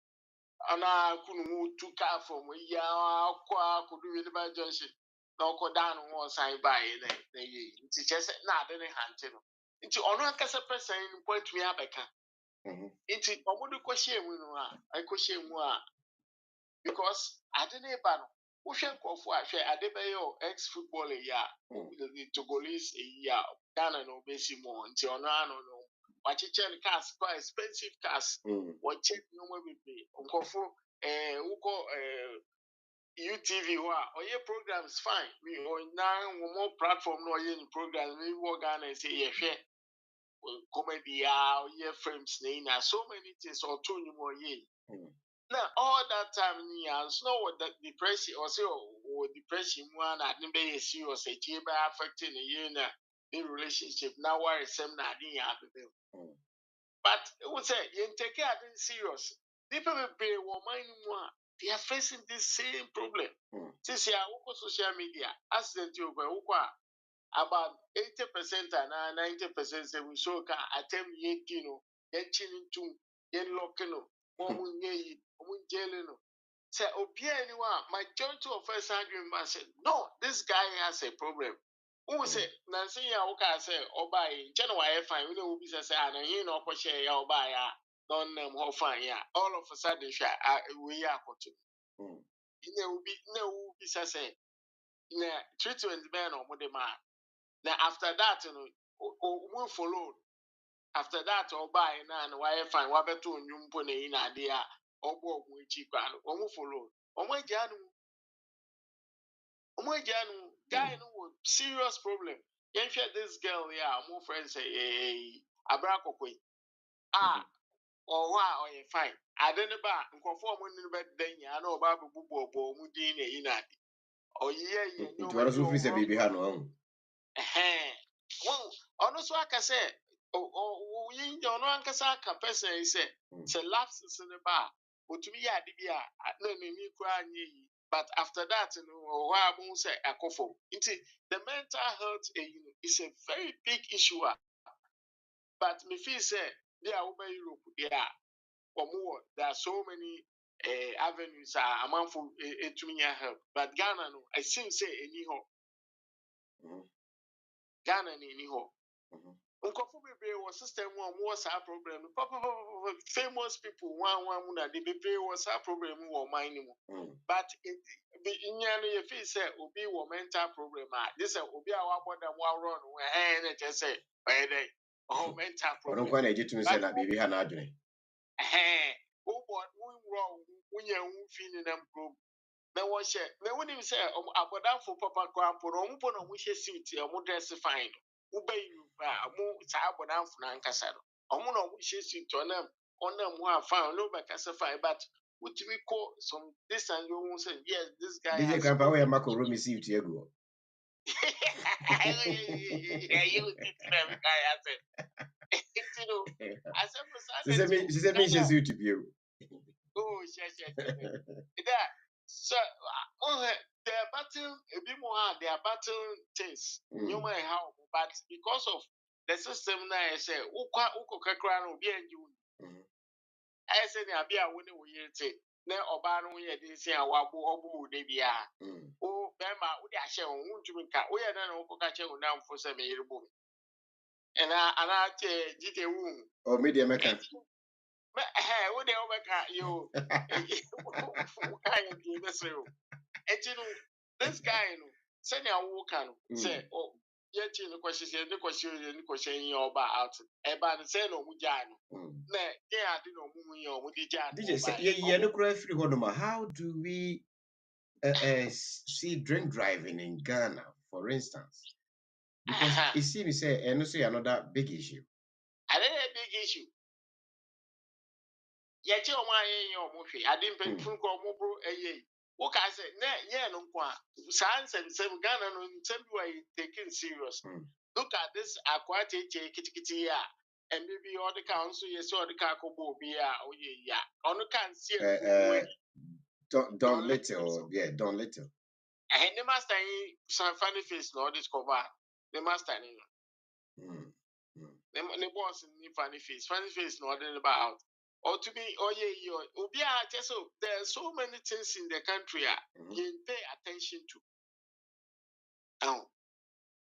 ana kunu mu tuka from ya kwa kudu Winneba Junction na oko down one side by na ye nti chese na ade ne hante no nti ono ankasa person point me abeka nti omudu kwashe mu no a kwashe mu a because ade ne ba no wo hwe nkofo a hwe ade be yo ex footballer ya the Togolese ya Ghana no besi mo nti ono ano no wachichen cars quite expensive cars check no more be nkofo uko UTV ho a oye programs fine we on na more platform no oye ni programs we work Ghana say ye hwe comedy ya oye frames na so many things or two ni mo ye now all that time ni as no what that depression or say or depression one na be serious e tie be affecting the na the relationship now why some na din ya be but it was say you take it serious people be pay wo mind mu a they are facing this same problem since ya wo social media accident you go about 80% and 90% say we show can attempt you know yen chin to yen lock no mo mun ye mo jail no say obi anyone majority of us arguing man say no this guy has a problem who say nancy ya wo ka say obai nche no why fine we no be say na hin no ko share ya obai ya don them ho fine ya all of a sudden we ya koto ine will be say na treatment man or mo de man. Then after that, you know, we follow. After that, or buy na why fine, what better on you put in idea or go cheap and or follow. Janu, guy no serious problem. You share this girl, yeah, more friends say a bracco or why or you fine. I don't know about conform in bed then I know about bubo or mudine in it. Or yeah, It was so free say baby hano. Well, honestly, like I said, you know, ankasa ka person is say lapses in the bar. But to me, yeah, no, me cry but after that, you know, why I won't say a coffee. The mental health is a very big issue. But me feel say they are over Europe, yeah, or more. There are so many avenues are among for to me help. But Ghana, no, I seem say anyhow. Ghana anyhow. Nkɔfo bebree wɔ system one wɔ saa problem famous people one mu na de bebree wɔ saa problem wɔ ɔman no mu but nya no yɛ feel sɛ obi wɔ mental problem a de sɛ obi a wabɔ dam waworɔ no na kyerɛ sɛ ɔyɛ dɛ ɔwɔ mental problem ɔno nkwa na agye tumi sɛ na biribi ha na adwene wobɔ wonwurɔ wonya wo fi ne nam kurom na wɔhyɛ na wonim sɛ abɔdamfo papa koraa mpo no ɔmo mpo na ɔmo hyɛ suit ɔmo dress fine no wobɛyi mo saa abɔdamfo no ankasa no ɔmo na ɔmo hyɛ suit ɔnam ho a fine ɔno bɛkasa fine but wotumi kɔ some distance you won't say yes this guy DJ Kampa wɔ yɛ mako romi suit egu sɛ me hyɛ suit bio oh that so they are battling a bit more hard. They are battling things. You might help, but because of the system now, I say, "Uko kakra no be enju." I say, "Ni abi a woni wo yete." Na oba no ye dey say awabu obu de bia. O bema wo de ahye wo ntumi nka. Wo ye na na uko ka che wo na mfo se me yirebo. Ana che jite wu. O media meka. Wo de obeka yo. This guy, send your walk say, oh, yet in the question, your out. Eban say no mujano. Ne, yeah, did no mumu or mudijan. How do we see drink driving in Ghana, for instance? Because it seems and say another big issue. Another big issue. Yet your mind, I didn't pay full call what I say, no kwa. Science and some Ghana no way taken serious. Look at this aquatic kitty and maybe all the council, yes, or the caco bobia, oh yeah, on the can see Don Little, yeah, Don Little. And the master in San Funny Face, no discover the master in the boss in Funny Face, no other about. Or to be, oh yeah, Ubia, just so there are so many things in the country you pay attention to. Oh,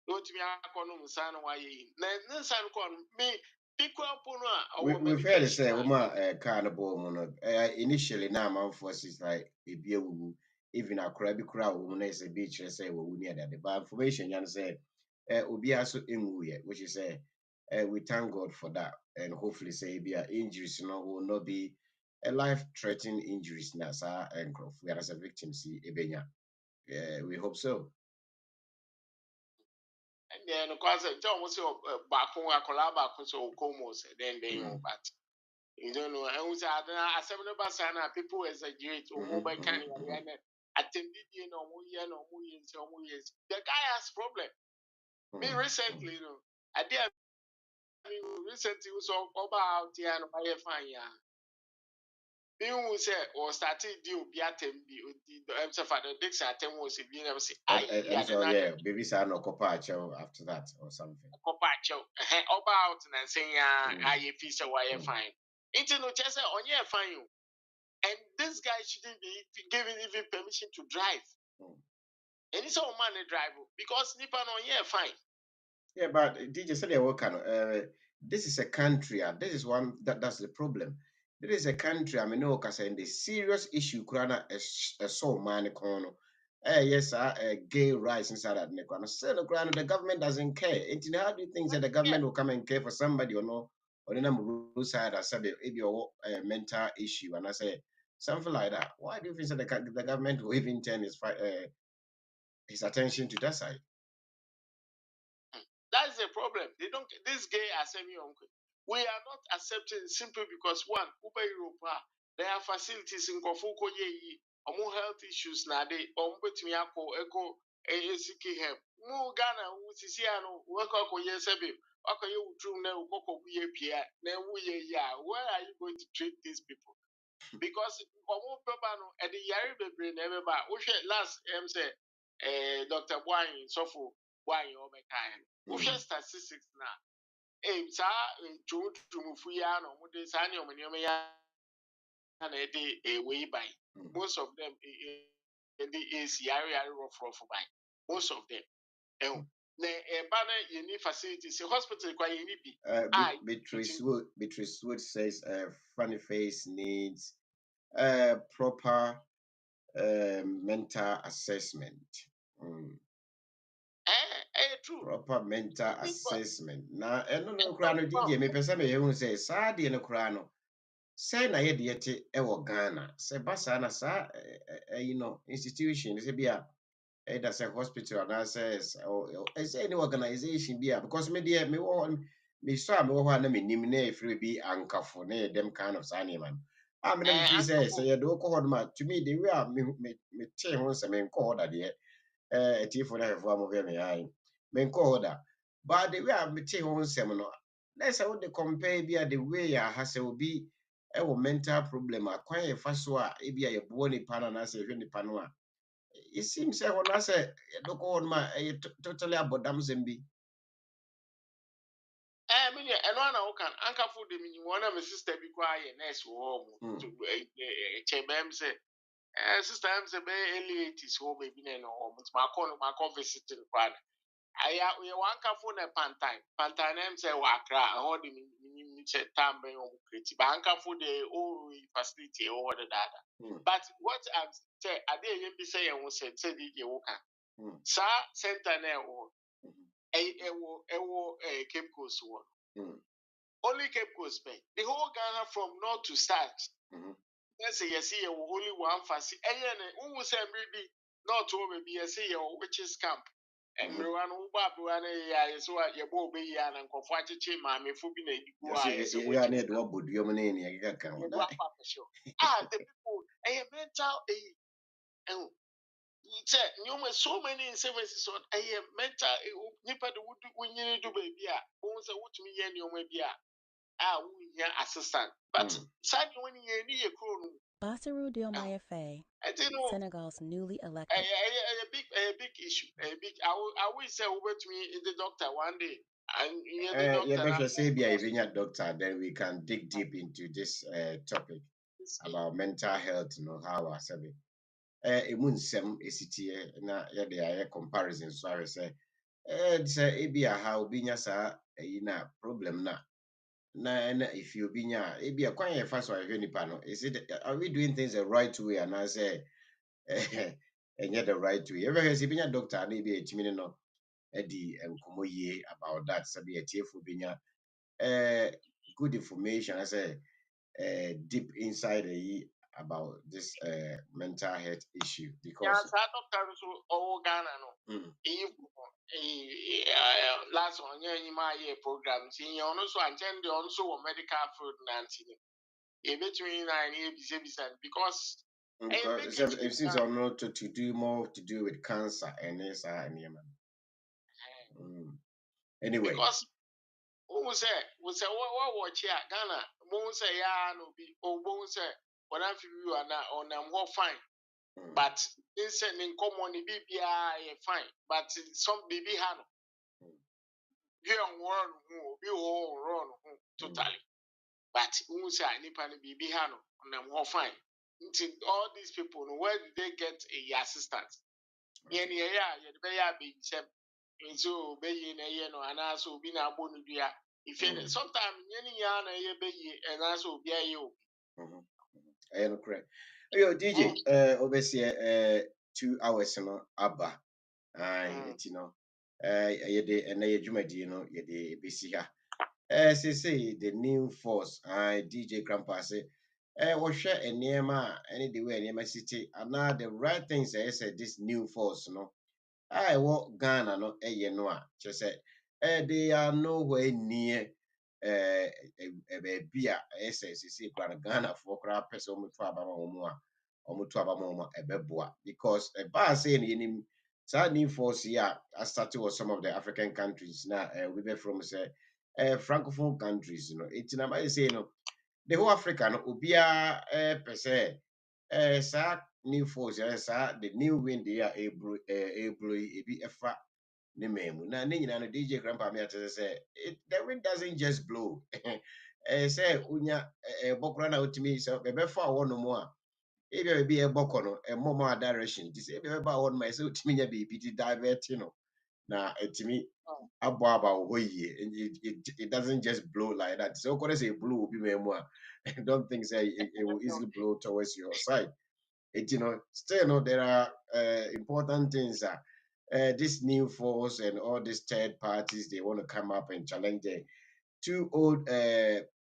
don't be a conum son why ye. Then son con me. We've heard it say, carnival mono. Initially, now my forces like a beer, even a crabby crowd, woman is a beach, let's say, we near that. But information, you say, Ubia so in which is we thank God for that, and hopefully, say, be injuries, will not be a life-threatening injuries, Nasa and we are as a victim, see, Ebenya. Yeah, we hope so. And then, of course, John was back home, a collab, so Comos, then they know, but you don't know. And we said, I said, people exaggerate or mobile can attended, years. The guy has problem. Me recently, I did. Recently, was about the and I fine, yeah. Me who said or started deal be at him be the father Dix at him was if you never say, And so, yeah, baby, son or copacho after that or something. Copacho, about and saying, I fish away fine. It's no just on your fine. And this guy shouldn't be given even permission to drive. And it's all money drive because Nippon on here fine. Yeah, but DJ said they work this is a country, this is one that's the problem. This is a country, I mean, no, because the serious issue, Krana, a soul man, corner. Yes, gay rights inside that Nekwana. So the government doesn't care. And how do you think that the government will come and care for somebody or no? Or the number side, I said, if your mental issue, and I say something like that. Why do you think that the government will even turn his attention to that side? That's the problem. They don't. This gay assembly uncle. We are not accepting simply because one, Uber Europa, there are facilities in Kofuko ye, more health issues now. They between echo ASK help. Mu Ghana, Usisiano, work out yes, okay, you true now, Coco BAPI, then we where are you going to treat these people? Because at the Yari brain never buy. Last say Dr. Wine, Sofu, Wine, or Mekine. Statistics now. Sa Jumufuya, no, Mudesani, or Mania, and a day a way by. Most of them is Yari rough by. Most of them. A banner you need facilities, a hospital quite you need. Beatrice Wood says Funny Face needs proper mental assessment. True. Proper mental assessment. Now, no crown DJ, me person me who say, Sadi no crown. Say na ye diete Ghana. Say basana sa institution. Say be that's a hospital and I says or any organization be because me dear me saw me one me nimne free be anchor for them kind of animal. I mean if you say you call to me the way me tell once me call that there for that form of me call that but the way I me tell once no let's say what the compare be the way I has will be a mental problem akwan fa so a e bia ye bo ni pa na say hwe ni pa no a it seems like when I say look on my totally about them zembi. I mean, and one can anchor for the meaning one of my sister be quiet next home to Chebem say, sister, I'm say, early 80s home, maybe no home. It's my visiting plan. I one can phone a Pantine say, Wakra, all the Tambe or Pretty Banker for the old facility over the data. But what I'm saying, I didn't be saying was said, DJ Woka. Sir, center now. Cape Coast one. Only Cape Coast Bay. The whole Ghana from north to south. Let's say you see only one facility. And then who will say maybe not to maybe you see which is camp. And everyone who babuane ya so ya bo be ya na nkofo acheche ma me fu bi na igu a so we are need what would you mean ya ga kan the people mental and say so many services on mental nipa de would you do baby a won say wotumi ye nyoma bi a we here assistant but sad when you need a crew Bassirou Diomaye Faye, I didn't know. Senegal's newly elected. A big issue. A big. I will say over to me the doctor one day, and the doctor. Yeah, but say be a doctor, then we can dig deep into this topic about mental health. You know how I said it. Imun sem esiti na ya de comparison. So I say, say it be a how binya sa na problem na if you binya it be a quite fast or any panel. Is it? Are we doing things the right way? And I say. And yet the right way. Ever has been a doctor, maybe a chimino, Eddie and Kumoye about that. Sabi a tearful binya, good information. I say, deep inside about this mental health issue Yeah, because. doctor so Ghana no. Last one, yeah, my program. See, you also attend the also medical field nancy. Between 9 because. It seems or not to do more to do with cancer and this and anyway. Because who say what watch here Ghana? Who say ya no be who say when I feel you are now on them fine. But instead in common BBI fine. But some baby hand be on one who be all run totally. But who say nipa BB hand on them fine. Until all these people, where did they get a assistance? Yeah, be so be no and also be na bonu dia. If sometimes any yana be and also be you. I am correct. Yo, DJ, obviously, 2 hours, abba. It's, yede, and a jumadi, yede, bisiha. Say, the new force, DJ Grandpa say, share a nearma, any the way, near my city, and now the right things, I said, this new force, I walk Ghana, no, just said, they are nowhere near baabi a ɛyɛ sɛ sisi kura no Ghana foɔ kura pɛ sɛ wɔn to aba ma wɔn a wɔn to aba ma wɔn a ɛbɛboa because ɛbaa sɛ no yɛnim saa new force yi a asate wɔ some of the African countries na we be from say francophone countries eti na mayɛ sɛ the whole Africa no obiara pɛ sɛ saa new force saa the new wind yi a ebro yi ebi ɛfa ne memu na ne nyina no DJ Grandpa me atese say the wind doesn't just blow say unya bokora na otimi say bebefa wo no mo a ebe be eboko no mo direction this ebe be ba wo no say otimi nya be bi divert na etimi abo wo yie it doesn't just blow like that so ko say blow obi memu a I don't think say it will easily blow towards your side it still there are important things that this new force and all these third parties, they want to come up and challenge the two old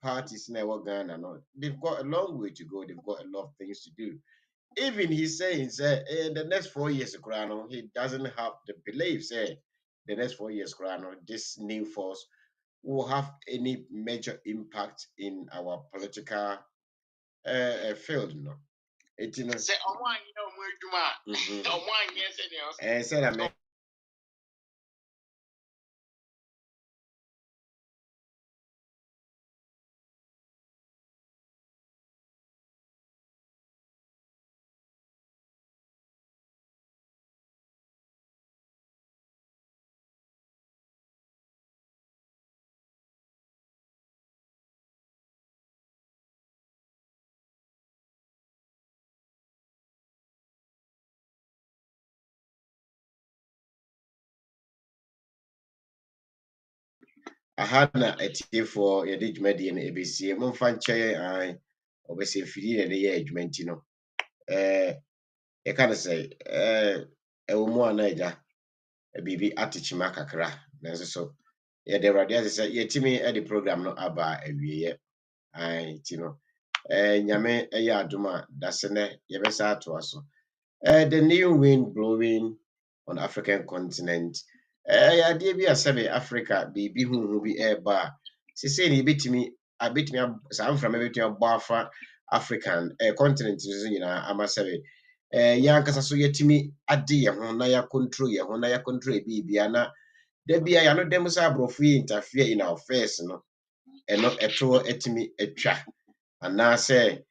parties in our Ghana. They've got a long way to go. They've got a lot of things to do. Even he's saying, in the next 4 years, he doesn't have the belief, the next 4 years, this new force will have any major impact in our political field. It, Say, said I aha na atiefoɔ yɛde dwumadie no ɛbɛsie momfa nkyɛn ɔbɛsɛ mfidie na ɛde yɛ adwuma nti no yɛka no sɛ ɛwɔ mu a na agya biribi atekyima kakra nanso so yɛde awurade ase sɛ yɛtumi de program no aba awieeɛ nti no nyame ɛyɛ adom a dase nɛ yɛbɛsa atoa so the new wind blowing on African continent adeɛ bi a sɛbe Africa biribi huhu bi ɛreba a sesei ne abɛtumi saa mframa bɛtumi abɔ afa African continent nso nyinaa ama sɛbe yɛankasa so yɛtumi ade yɛn ho na yɛakontrol yɛn ho na yɛakontrol biribia na da bia yɛano dɛm sɛ aborɔfo yi interfere in our affairs no ɛno ɛtoɔ atumi atwa anaasɛ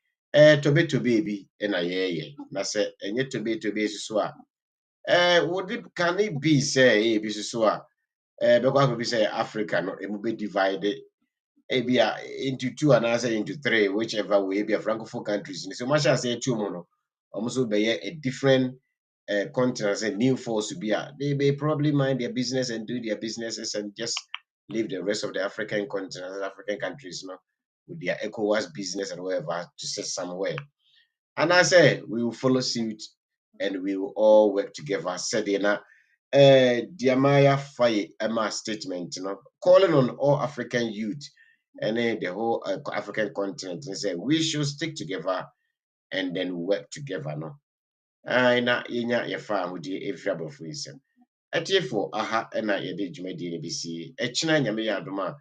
tobe bi na yɛyɛ na sɛ ɛnyɛ tobe so a would it can it be say bi so a bɛkɔ akɔbi sɛ Africa no emu be divided ebia into two and answer into three, whichever way be a francophone countries. So much as say two mono, almost be a different continents and new force to be they may probably mind their business and do their businesses and just leave the rest of the African continents, African countries, with their ECOWAS business and whatever to sit somewhere. And I say we will follow suit and we will all work together. Said Diamaya Faye Emma statement, calling on all African youth and the whole African continent and say we should stick together and then work together. No, na yenya ya fa hodi efia bofo isem. Atiefo aha na yede dwumadi ne bisi. Echina nyame ya adoma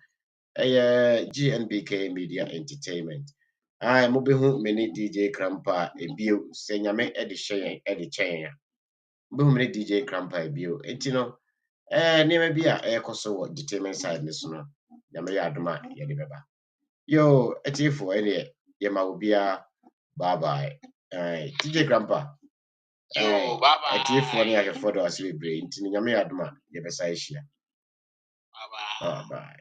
GNBK Media Entertainment. Mobehu mene DJ Krampa ebio se nyame ede hyen ede chen ya. Mobehu mene DJ Krampa ebio. Enti no nneɛma bi a ɛrekɔ so wɔ entertainment side ne so no nyame yɛ adom a yɛde bɛba yo atiefoɔ ɛneɛ yɛma wo biara bye bye TJ Krampa Yo, bye bye. atiefoɔ ne ahwɛfoɔ dɔ ase bebree nti no nyame yɛ adom a yɛbɛsa ahyia Bye bye. bye bye